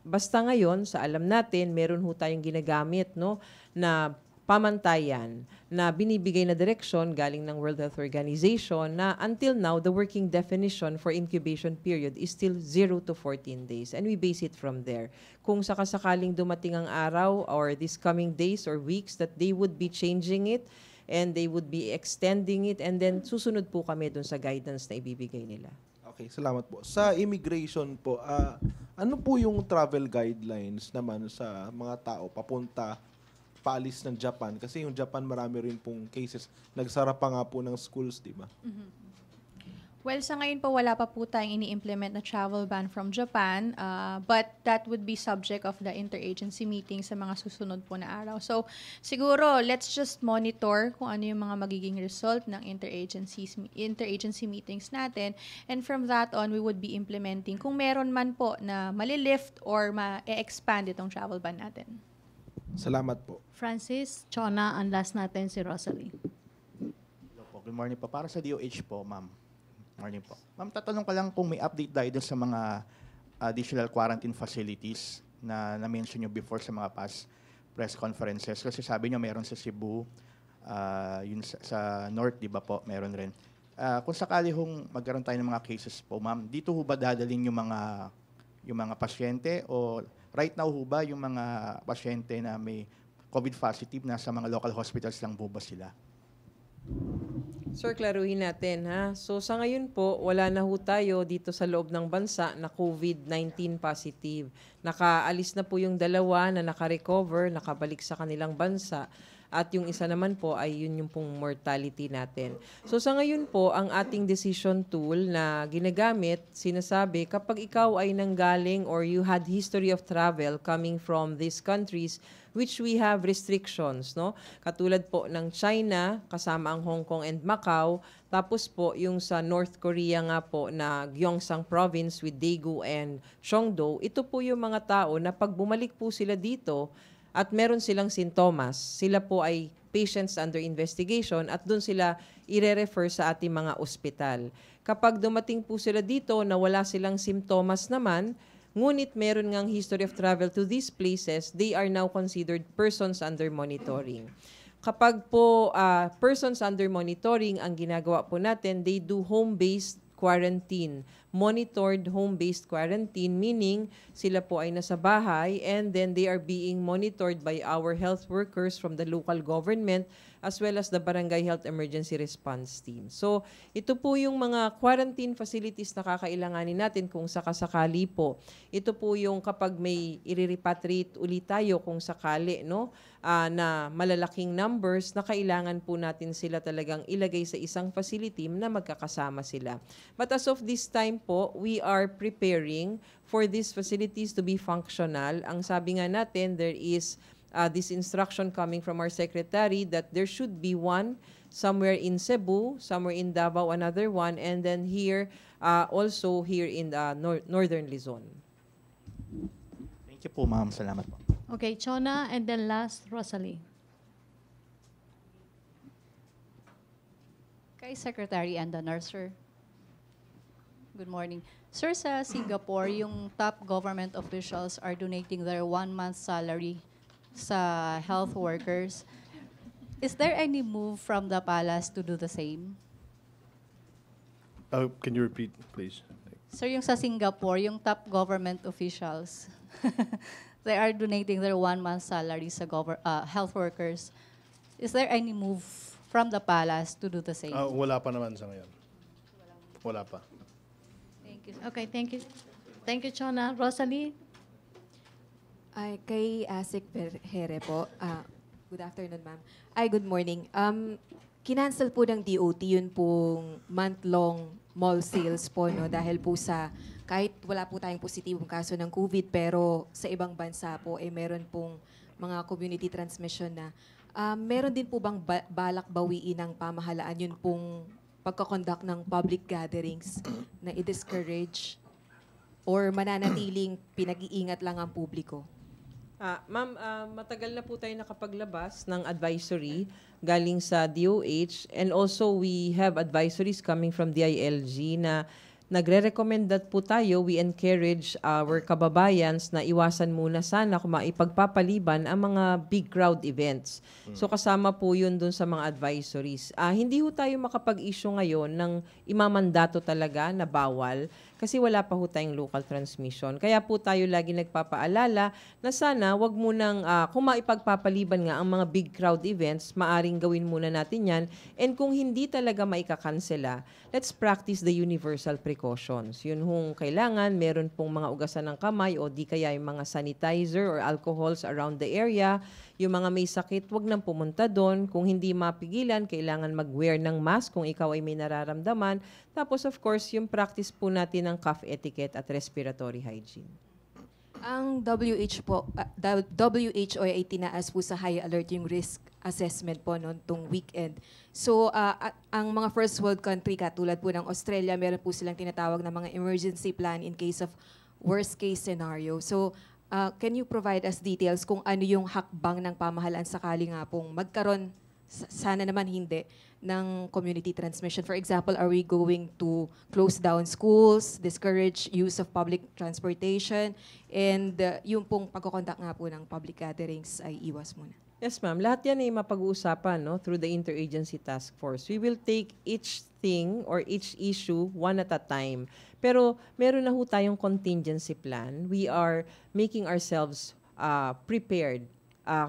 Basta ngayon, sa alam natin, meron ho tayong ginagamit, no, na pamantayan na binibigay na direksyon galing ng World Health Organization na until now, the working definition for incubation period is still 0 to 14 days. And we base it from there. Kung sakasakaling dumating ang araw or these coming days or weeks that they would be changing it and they would be extending it, and then susunod po kami dun sa guidance na ibibigay nila. Okay, salamat po. Sa immigration po, ano po yung travel guidelines naman sa mga tao paalis ng Japan? Kasi yung Japan, marami rin pong cases. Nagsara pa nga po ng schools, di ba? Well, sa ngayon po, wala pa po tayong ini-implement na travel ban from Japan, but that would be subject of the interagency meeting sa mga susunod po na araw. So, siguro, let's just monitor kung ano yung mga magiging result ng interagency meetings natin. And from that on, we would be implementing kung meron man po na malilift or ma-expand itong travel ban natin. Salamat po. Francis, Chona, and last natin si Rosalie. Hello po. Good morning po. Para sa DOH po, ma'am. Morning po. Ma'am, tatanong ko lang kung may update tayo dun sa mga additional quarantine facilities na na-mention nyo before sa mga past press conferences. Kasi sabi nyo meron sa Cebu, yun sa North, di ba po, meron rin. Kung sakali hong magkaroon tayo ng mga cases po, ma'am, dito ho ba dadaling yung mga pasyente, o right now ho ba yung mga pasyente na may COVID positive na sa mga local hospitals lang po ba sila? Sir, klaruhin natin, ha? So, sa ngayon po, wala na ho tayo dito sa loob ng bansa na COVID-19 positive. Nakaalis na po yung 2 na naka-recover, nakabalik sa kanilang bansa. At yung isa naman po ay yun yung pong mortality natin. So sa ngayon po, ang ating decision tool na ginagamit, sinasabi, kapag ikaw ay nanggaling or you had history of travel coming from these countries which we have restrictions, no? Katulad po ng China, kasama ang Hong Kong and Macau, tapos po yung sa North Korea nga po na Gyeongsang Province with Daegu and Cheongdo, ito po yung mga tao na pag bumalik po sila dito, at meron silang sintomas, sila po ay patients under investigation at doon sila ire-refer sa ating mga ospital. Kapag dumating po sila dito na wala silang simptomas naman, ngunit meron ngang history of travel to these places, they are now considered persons under monitoring. Kapag po persons under monitoring, ang ginagawa po natin, they do home-based quarantine. Monitored home-based quarantine, meaning sila po ay nasa bahay and then they are being monitored by our health workers from the local government as well as the Barangay Health Emergency Response Team. So, ito po yung mga quarantine facilities na kakailanganin natin kung sakasakali po. Ito po yung kapag may i-repatriate ulit tayo kung sakali, no? Na malalaking numbers na kailangan po natin sila talagang ilagay sa isang facility na magkakasama sila. But as of this time po, we are preparing for these facilities to be functional. Ang sabi nga natin, there is this instruction coming from our secretary that there should be one somewhere in Cebu, somewhere in Davao, another one, and then here, also here in Northern Luzon. Thank you po, ma'am. Salamat po. Okay, Chona, and then last, Rosalie. Kay Secretary and Dinar, sir. Good morning. Sir, sa Singapore, yung top government officials are donating their 1 month salary sa health workers. Is there any move from the palace to do the same? Can you repeat, please? Sir, yung sa Singapore, yung top government officials, they are donating their 1 month salary sa health workers. Is there any move from the palace to do the same? Wala pa naman sa ngayon. Wala pa. Thank you. Okay, thank you. Thank you, Chona. Rosalie? Ay, kay Asik Here po. Good afternoon, ma'am. Ay, good morning. Kinancel po ng DOT yun pong month-long mall sales po, no? Dahil po sa, kahit wala po tayong positibong kaso ng COVID, pero sa ibang bansa po, meron pong mga community transmission na. Meron din po bang balak bawiin ng pamahalaan yun pong pagkakonduct ng public gatherings na i-discourage or mananatiling pinag-iingat lang ang publiko? Ma'am, matagal na po tayo nakapaglabas ng advisory galing sa DOH and also we have advisories coming from DILG na nagre-recommend that po tayo, we encourage our kababayans na iwasan muna sana kung maipagpapaliban ang mga big crowd events. So kasama po yun dun sa mga advisories. Hindi ho tayo makapag-issue ngayon ng imamandato talaga na bawal kasi wala pa ho tayong local transmission. Kaya po tayo lagi nagpapaalala na sana wag munang, kung maipagpapaliban nga ang mga big crowd events, maaring gawin muna natin yan. And kung hindi talaga maikakansela, let's practice the universal precautions. Yun hong kailangan, meron pong mga ugasan ng kamay o di kaya yung mga sanitizer or alcohols around the area. Yung mga may sakit, wag nang pumunta doon. Kung hindi mapigilan, kailangan mag-wear ng mask kung ikaw ay may nararamdaman. Tapos of course, yung practice po natin ng cough etiquette at respiratory hygiene. Ang WHO ay tinaas po sa high alert yung risk assessment po noon tong weekend. So, ang mga first world country katulad po ng Australia, meron po silang tinatawag na mga emergency plan in case of worst case scenario. So, can you provide us details kung ano yung hakbang ng pamahalaan sakali nga pong magkaroon, sana naman hindi, ng community transmission? For example, are we going to close down schools, discourage use of public transportation, and yung pong pagkoconduct nga po ng public gatherings ay iwas muna? Yes, ma'am. Lahat yan ay mapag-uusapan through the Interagency Task Force. We will take each thing or each issue one at a time. Pero meron na ho tayong contingency plan. We are making ourselves prepared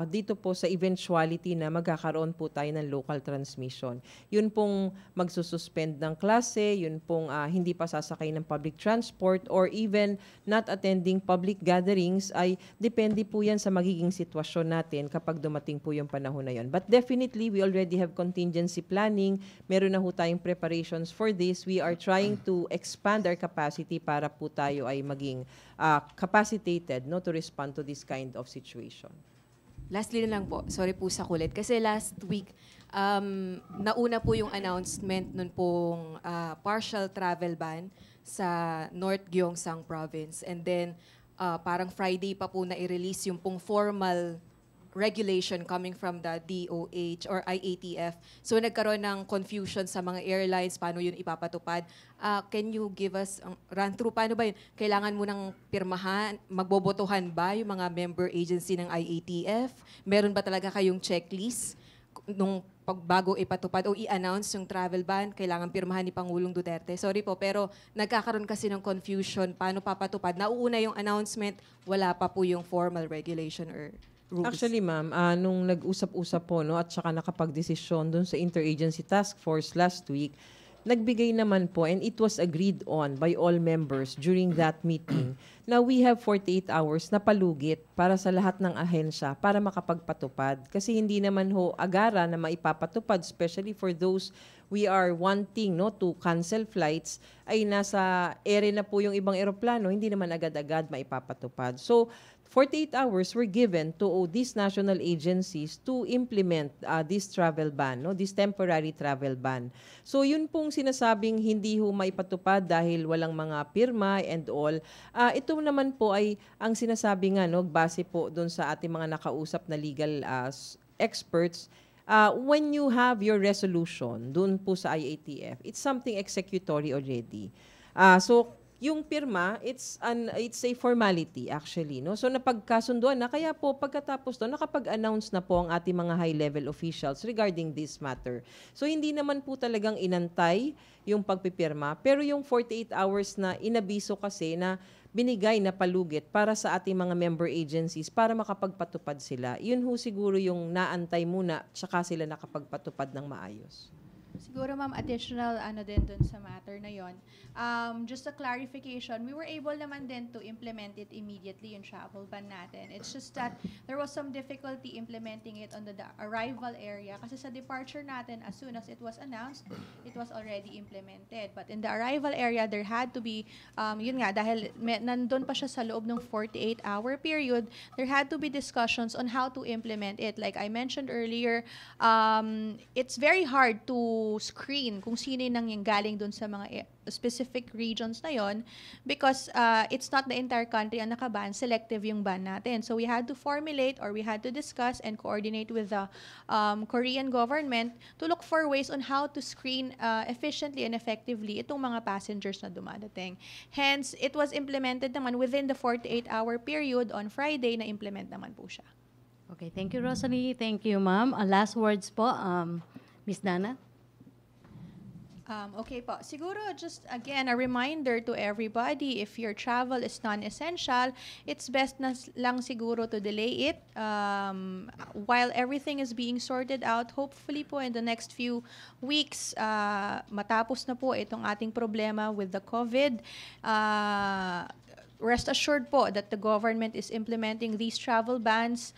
dito po sa eventuality na magkakaroon po tayo ng local transmission. Yun pong magsususpend ng klase, yun pong hindi pa sasakay ng public transport or even not attending public gatherings ay depende po yan sa magiging sitwasyon natin kapag dumating po yung panahon na yun. But definitely, we already have contingency planning. Meron na ho tayong preparations for this. We are trying to expand our capacity para po tayo ay maging capacitated to respond to this kind of situation. Lastly na lang po, sorry po sa kulit. Kasi last week, nauna po yung announcement nun pong partial travel ban sa North Gyeongsang Province. And then, parang Friday pa po na i-release yung pong formal regulation coming from the DOH or IATF. So nagkaroon ng confusion sa mga airlines, paano yun ipapatupad. Can you give us run through, paano ba yun? Kailangan mo ng pirmahan, magbobotohan ba yung mga member agency ng IATF? Meron ba talaga kayong checklist nung pagbago ipatupad o i-announce yung travel ban, kailangan pirmahan ni Pangulong Duterte? Sorry po, pero nagkakaroon kasi ng confusion, paano papatupad? Nauuna yung announcement, wala pa po yung formal regulation or rules. Actually, ma'am, nung nag-usap-usap po, no, at saka nakapag-desisyon dun sa Interagency Task Force last week, nagbigay naman po, and it was agreed on by all members during that meeting, na we have 48 hours na palugit para sa lahat ng ahensya para makapagpatupad. Kasi hindi naman ho agara na maipapatupad, especially for those we are wanting, no, to cancel flights, ay nasa ere na po yung ibang eroplano, hindi naman agad-agad maipapatupad. So, 48 hours were given to these national agencies to implement this travel ban, no, this temporary travel ban. So yun pong sinasabing hindi ho maipatupad dahil walang mga pirma and all. Ito naman po ay ang sinasabi nga, no, base po doon sa ating mga nakausap na legal experts. When you have your resolution doon po sa IATF, it's something executory already. So yung pirma, it's a formality actually, no? So napagkasunduan na, kaya po pagkatapos doon nakapag-announce na po ang ating mga high-level officials regarding this matter. So hindi naman po talagang inantay yung pagpipirma, pero yung 48 hours na inabiso kasi na binigay na palugit para sa ating mga member agencies para makapagpatupad sila. Yun ho siguro yung naantay muna, tsaka sila nakapagpatupad ng maayos. Siguro ma'am, additional din dun sa matter na yon. Just a clarification, we were able naman din to implement it immediately in travel ban natin. It's just that there was some difficulty implementing it on the arrival area kasi sa departure natin, as soon as it was announced, it was already implemented. But in the arrival area, there had to be, yun nga, dahil nandun pa siya sa loob ng 48-hour period, there had to be discussions on how to implement it. Like I mentioned earlier, it's very hard to screen kung sino yung galing dun sa mga specific regions na yon because it's not the entire country ang nakaban, selective yung ban natin. So we had to formulate or we had to discuss and coordinate with the Korean government to look for ways on how to screen efficiently and effectively itong mga passengers na dumadating. Hence, it was implemented naman within the 48-hour period on Friday na implement naman po siya. Okay, thank you, Rosalie. Thank you, ma'am. Last words po, Ms. Dana. Okay po. Siguro just again a reminder to everybody, if your travel is non-essential, it's best na lang siguro to delay it while everything is being sorted out. Hopefully po in the next few weeks, matapos na po itong ating problema with the COVID. Rest assured po that the government is implementing these travel bans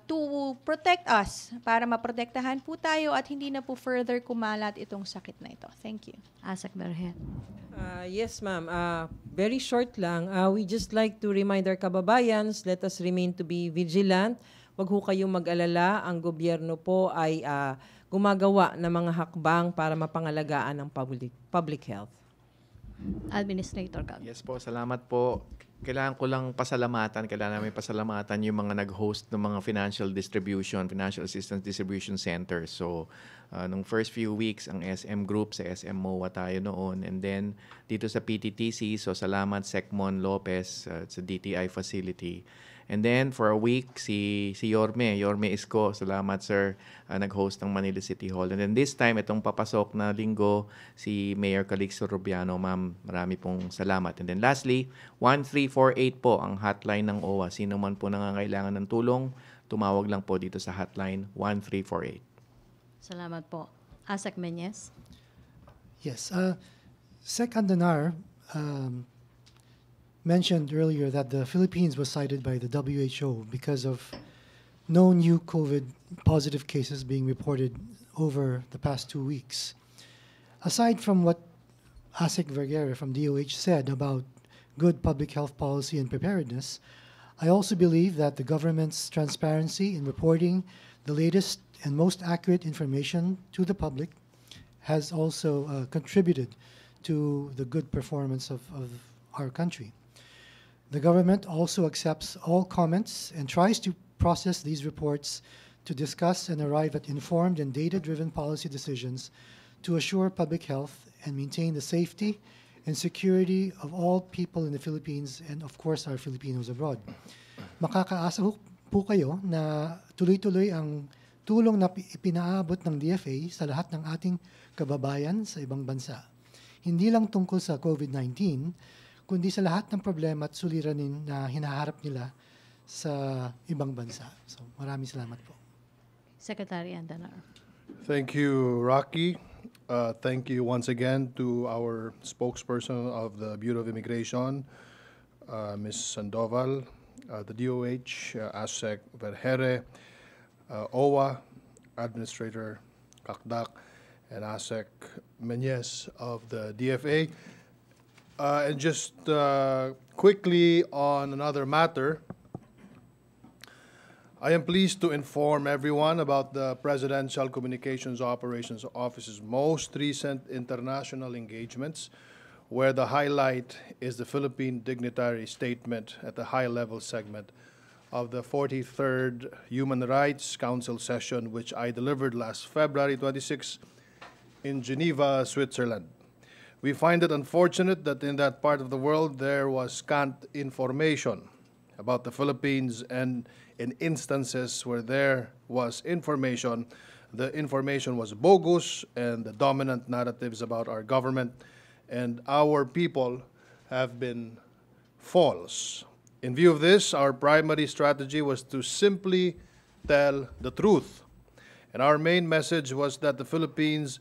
to protect us, para maprotektahan po tayo at hindi na po further kumalat itong sakit na ito. Thank you. Asek Berhen. Yes, ma'am. Very short lang. We just like to remind our kababayans, let us remain to be vigilant. Huwag ho kayong mag-alala. Ang gobyerno po ay gumagawa ng mga hakbang para mapangalagaan ang public health. Administrator Kag. Yes po, salamat po. Kailangan ko lang pasalamatan, kailangan namin pasalamatan yung mga nag-host ng mga financial assistance distribution centers. So, nung first few weeks, ang SM Group, sa SM MOA tayo noon. And then, dito sa PTTC, so salamat Secmon Lopez sa DTI facility. And then, for a week, si Yorme Isko, salamat sir, nag-host ng Manila City Hall. And then this time, itong papasok na linggo, si Mayor Calixto Rubiano, ma'am, marami pong salamat. And then lastly, 1348 po ang hotline ng OWA. Sino man po nangangailangan ng tulong, tumawag lang po dito sa hotline 1348. Salamat po. Asek Menyes. Yes. Sec Dinar mentioned earlier that the Philippines was cited by the WHO because of no new COVID positive cases being reported over the past 2 weeks. Aside from what Asik Vergere from DOH said about good public health policy and preparedness, I also believe that the government's transparency in reporting the latest and most accurate information to the public has also contributed to the good performance of our country. The government also accepts all comments and tries to process these reports to discuss and arrive at informed and data-driven policy decisions to assure public health and maintain the safety and security of all people in the Philippines and of course our Filipinos abroad. Makakaasa po kayo na tuloy-tuloy ang tulong na ipinaabot ng DFA sa lahat ng ating kababayan sa ibang bansa. Hindi lang tungkol sa COVID-19, kundi sa lahat ng problema at suliranin na hinaharap nila sa ibang bansa. So, maraming salamat po. Secretary Dinar. Thank you, Rocky. Thank you once again to our spokesperson of the Bureau of Immigration, Ms. Sandoval, the DOH, ASEC Vergere, OWA Administrator Kakdak, and ASEC Menyes of the DFA. And just quickly on another matter, I am pleased to inform everyone about the Presidential Communications Operations Office's most recent international engagements, where the highlight is the Philippine dignitary statement at the high-level segment of the 43rd Human Rights Council session, which I delivered last February 26 in Geneva, Switzerland. We find it unfortunate that in that part of the world there was scant information about the Philippines, and in instances where there was information, the information was bogus and the dominant narratives about our government and our people have been false. In view of this, our primary strategy was to simply tell the truth. And our main message was that the Philippines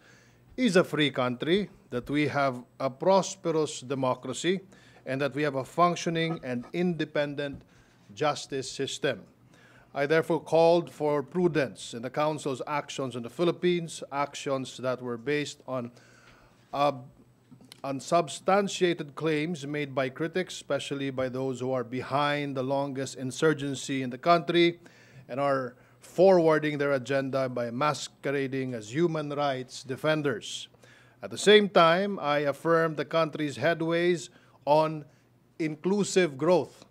is a free country, that we have a prosperous democracy, and that we have a functioning and independent justice system. I therefore called for prudence in the Council's actions in the Philippines, actions that were based on unsubstantiated claims made by critics, especially by those who are behind the longest insurgency in the country and are forwarding their agenda by masquerading as human rights defenders. At the same time, I affirmed the country's headways on inclusive growth,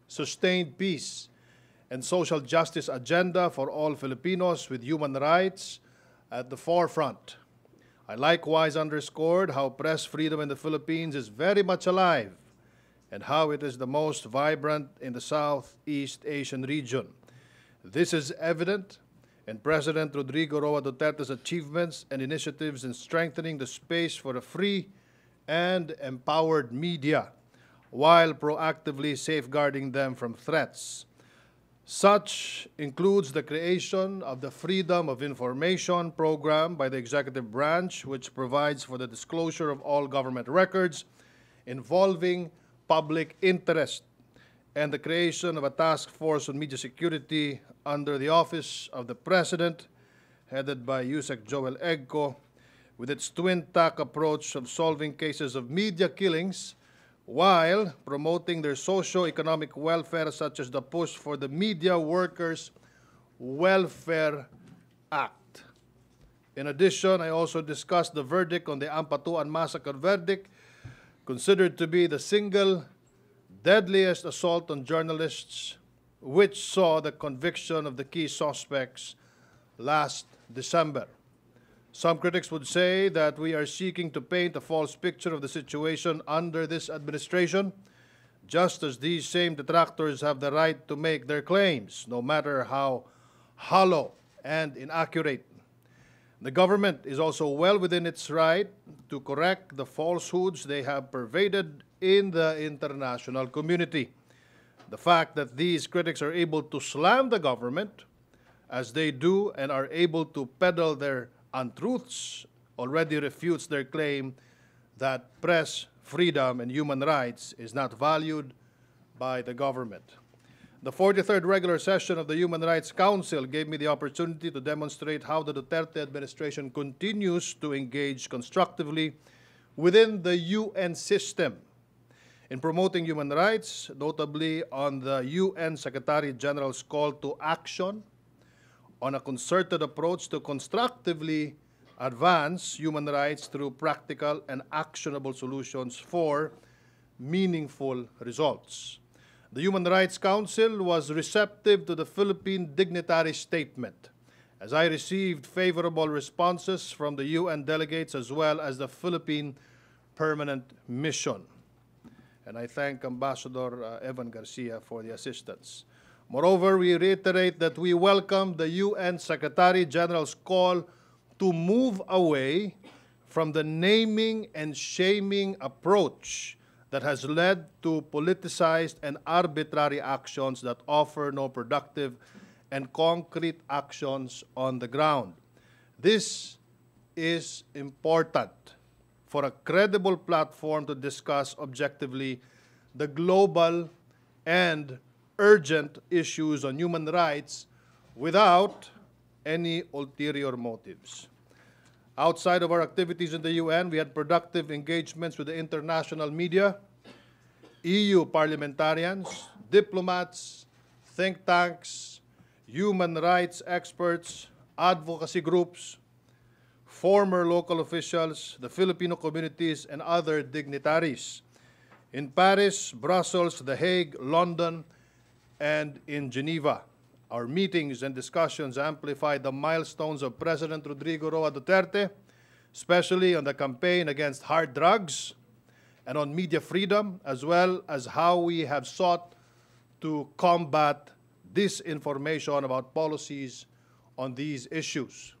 sustained peace, and social justice agenda for all Filipinos with human rights at the forefront. I likewise underscored how press freedom in the Philippines is very much alive and how it is the most vibrant in the Southeast Asian region. This is evident in President Rodrigo Roa Duterte's achievements and initiatives in strengthening the space for a free and empowered media while proactively safeguarding them from threats. Such includes the creation of the Freedom of Information program by the executive branch, which provides for the disclosure of all government records involving public interest, and the creation of a task force on media security under the Office of the President, headed by Yusek Joel Egco, with its twin-tack approach of solving cases of media killings while promoting their socio-economic welfare, such as the push for the Media Workers Welfare Act. In addition, I also discussed the verdict on the Ampatuan massacre verdict, considered to be the single deadliest assault on journalists, which saw the conviction of the key suspects last December. Some critics would say that we are seeking to paint a false picture of the situation under this administration, just as these same detractors have the right to make their claims, no matter how hollow and inaccurate. The government is also well within its right to correct the falsehoods they have pervaded in the international community. The fact that these critics are able to slam the government, as they do, and are able to peddle their untruths already refutes their claim that press freedom and human rights is not valued by the government. The 43rd regular session of the Human Rights Council gave me the opportunity to demonstrate how the Duterte administration continues to engage constructively within the UN system in promoting human rights, notably on the UN Secretary General's call to action on a concerted approach to constructively advance human rights through practical and actionable solutions for meaningful results. The Human Rights Council was receptive to the Philippine dignitary statement, as I received favorable responses from the UN delegates as well as the Philippine Permanent Mission. And I thank Ambassador Evan Garcia for the assistance. Moreover, we reiterate that we welcome the UN Secretary General's call to move away from the naming and shaming approach that has led to politicized and arbitrary actions that offer no productive and concrete actions on the ground. This is important for a credible platform to discuss objectively the global and urgent issues on human rights without any ulterior motives. Outside of our activities in the UN, we had productive engagements with the international media, EU parliamentarians, diplomats, think tanks, human rights experts, advocacy groups, former local officials, the Filipino communities, and other dignitaries in Paris, Brussels, The Hague, London, and in Geneva. Our meetings and discussions amplified the milestones of President Rodrigo Roa Duterte, especially on the campaign against hard drugs and on media freedom, as well as how we have sought to combat disinformation about policies on these issues.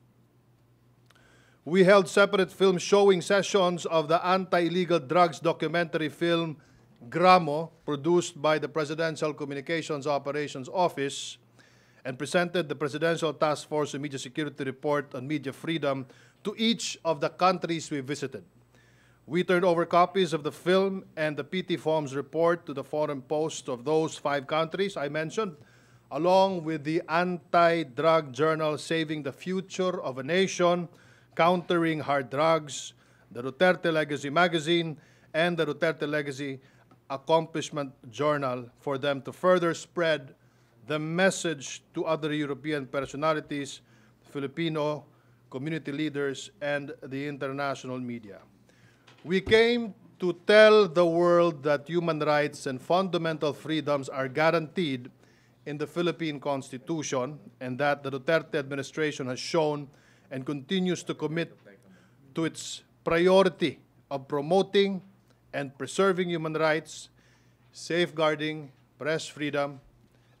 We held separate film showing sessions of the anti-illegal drugs documentary film Gramo, produced by the Presidential Communications Operations Office, and presented the Presidential Task Force on Media Security Report on Media Freedom to each of the countries we visited. We turned over copies of the film and the PT Form's report to the foreign posts of those 5 countries I mentioned, along with the anti-drug journal Saving the Future of a Nation, Countering Hard Drugs, the Duterte Legacy Magazine, and the Duterte Legacy Accomplishment Journal, for them to further spread the message to other European personalities, Filipino community leaders, and the international media. We came to tell the world that human rights and fundamental freedoms are guaranteed in the Philippine Constitution, and that the Duterte administration has shown and continues to commit to its priority of promoting and preserving human rights, safeguarding press freedom,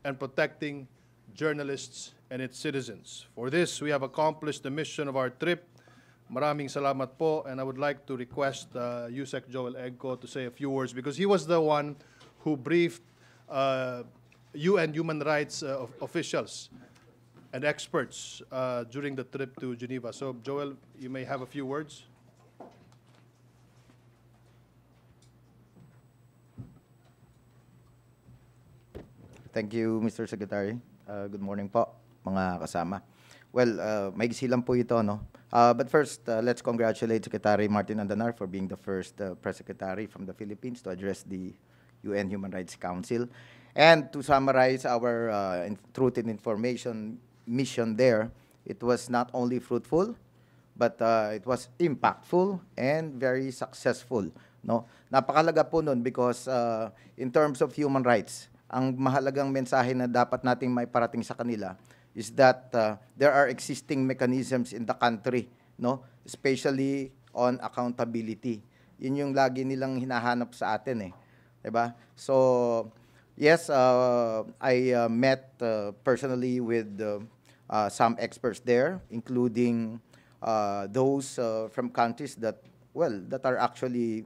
and protecting journalists and its citizens. For this, we have accomplished the mission of our trip. Maraming salamat po, and I would like to request Yusek Joel Egco to say a few words, because he was the one who briefed UN human rights officials and experts during the trip to Geneva. So, Joel, you may have a few words. Thank you, Mr. Secretary. Good morning po, mga kasama. Well, maigsi lang po ito, no? But first, let's congratulate Secretary Martin Dinar for being the first Press Secretary from the Philippines to address the UN Human Rights Council. And to summarize our Truth and Information mission there, it was not only fruitful, but it was impactful and very successful, no? Napakalaga po nun because in terms of human rights, ang mahalagang mensahe na dapat nating maiparating sa kanila is that there are existing mechanisms in the country, no? Especially on accountability. Yun yung lagi nilang hinahanap sa atin, eh. Diba? So, yes, I met personally with some experts there, including those from countries that, well, that are actually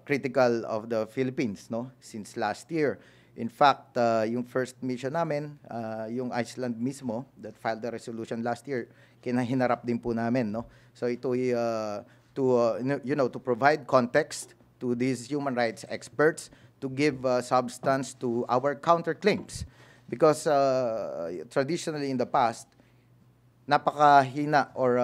critical of the Philippines, no? Since last year. In fact, yung first mission namin, yung Iceland mismo, that filed the resolution last year, kinahinarap din po namin, no? So ito to provide context to these human rights experts, to give substance to our counterclaims, because traditionally in the past, napakahina or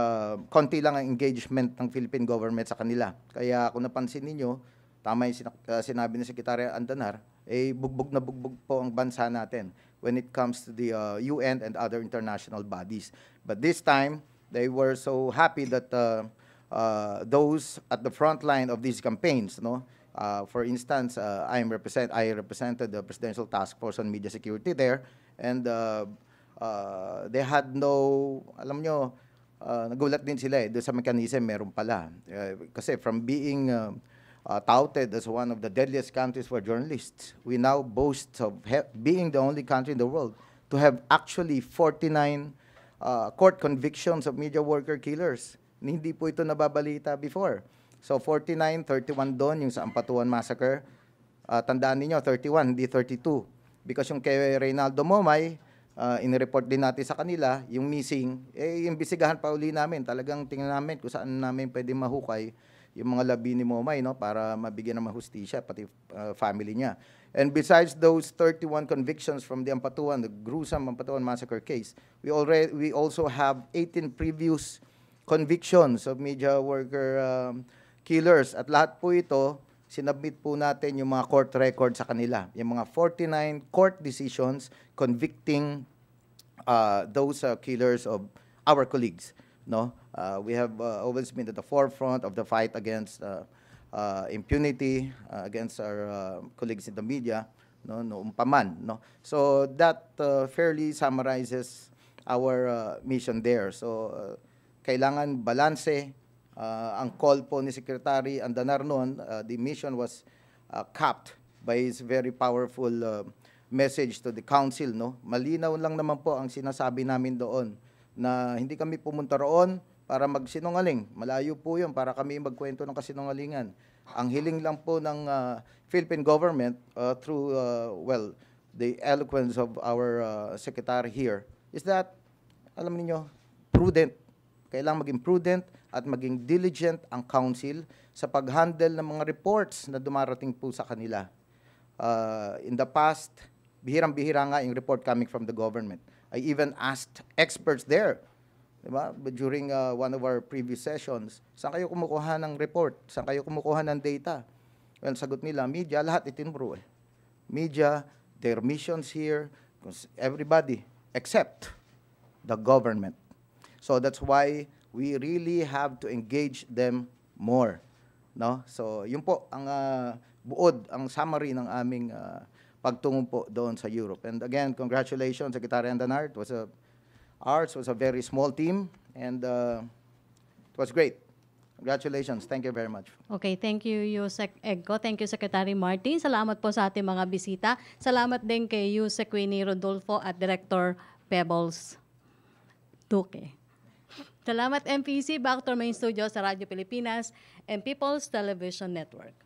konti lang ang engagement ng Philippine government sa kanila. Kaya kung napansin ninyo, tama yung sinabi ni Secretary Dinar, bugbog na bugbog po ang bansa natin when it comes to the UN and other international bodies. But this time, they were so happy that those at the front line of these campaigns, no, For instance, I represented the Presidential Task Force on Media Security there, and they had no, alam nyo, nagulat din sila doon sa mechanism meron pala. Kasi from being touted as one of the deadliest countries for journalists, we now boast of being the only country in the world to have actually 49 court convictions of media worker killers. Hindi po ito nababalita before. So 49, 31 doon, yung sa Ampatuan Massacre. Tandaan niyo 31, hindi 32. Because yung kay Reynaldo Momay, inireport din natin sa kanila, yung missing, imbisigahan pa uli namin. Talagang tingnan namin kung saan namin pwede mahukay yung mga labi ni Momay, no, para mabigyan ng mahustisya, pati family niya. And besides those 31 convictions from the Ampatuan, the gruesome Ampatuan Massacre case, we also have 18 previous convictions of media worker killers. At lahat po ito, sinubmit po natin yung mga court record sa kanila. Yung mga 49 court decisions convicting those killers of our colleagues. No, we have always been at the forefront of the fight against impunity against our colleagues in the media. No, noong paman. No, so that fairly summarizes our mission there. So kailangan balanse. Ang call po ni Secretary Andanar noon, the mission was capped by his very powerful message to the council. No? Malinaw lang naman po ang sinasabi namin doon na hindi kami pumunta roon para magsinungaling. Malayo po yun para kami magkwento ng kasinungalingan. Ang hiling lang po ng Philippine government through, the eloquence of our secretary here is that, alam niyo, prudent. Kailangan maging prudent at maging diligent ang council sa pag-handle ng mga reports na dumarating po sa kanila. In the past, bihirang-bihira nga yung report coming from the government. I even asked experts there, diba? During one of our previous sessions, saan kayo kumukuha ng report? Saan kayo kumukuha ng data? Well, sagot nila, media, lahat itinuro eh. Media, their missions here, everybody, except the government. So that's why we really have to engage them more. No? So yun po ang buod, ang summary ng aming pagtungo po doon sa Europe. And again, congratulations, Secretary Dinar. Ours was a very small team, and it was great. Congratulations. Thank you very much. Okay, thank you, Yusek Egco. Thank you, Secretary Martin. Salamat po sa ating mga bisita. Salamat din kay Yusek Winnie Rodolfo at Director Pebbles Duque. Salamat MPC, back to main studio sa Radyo Pilipinas and People's Television Network.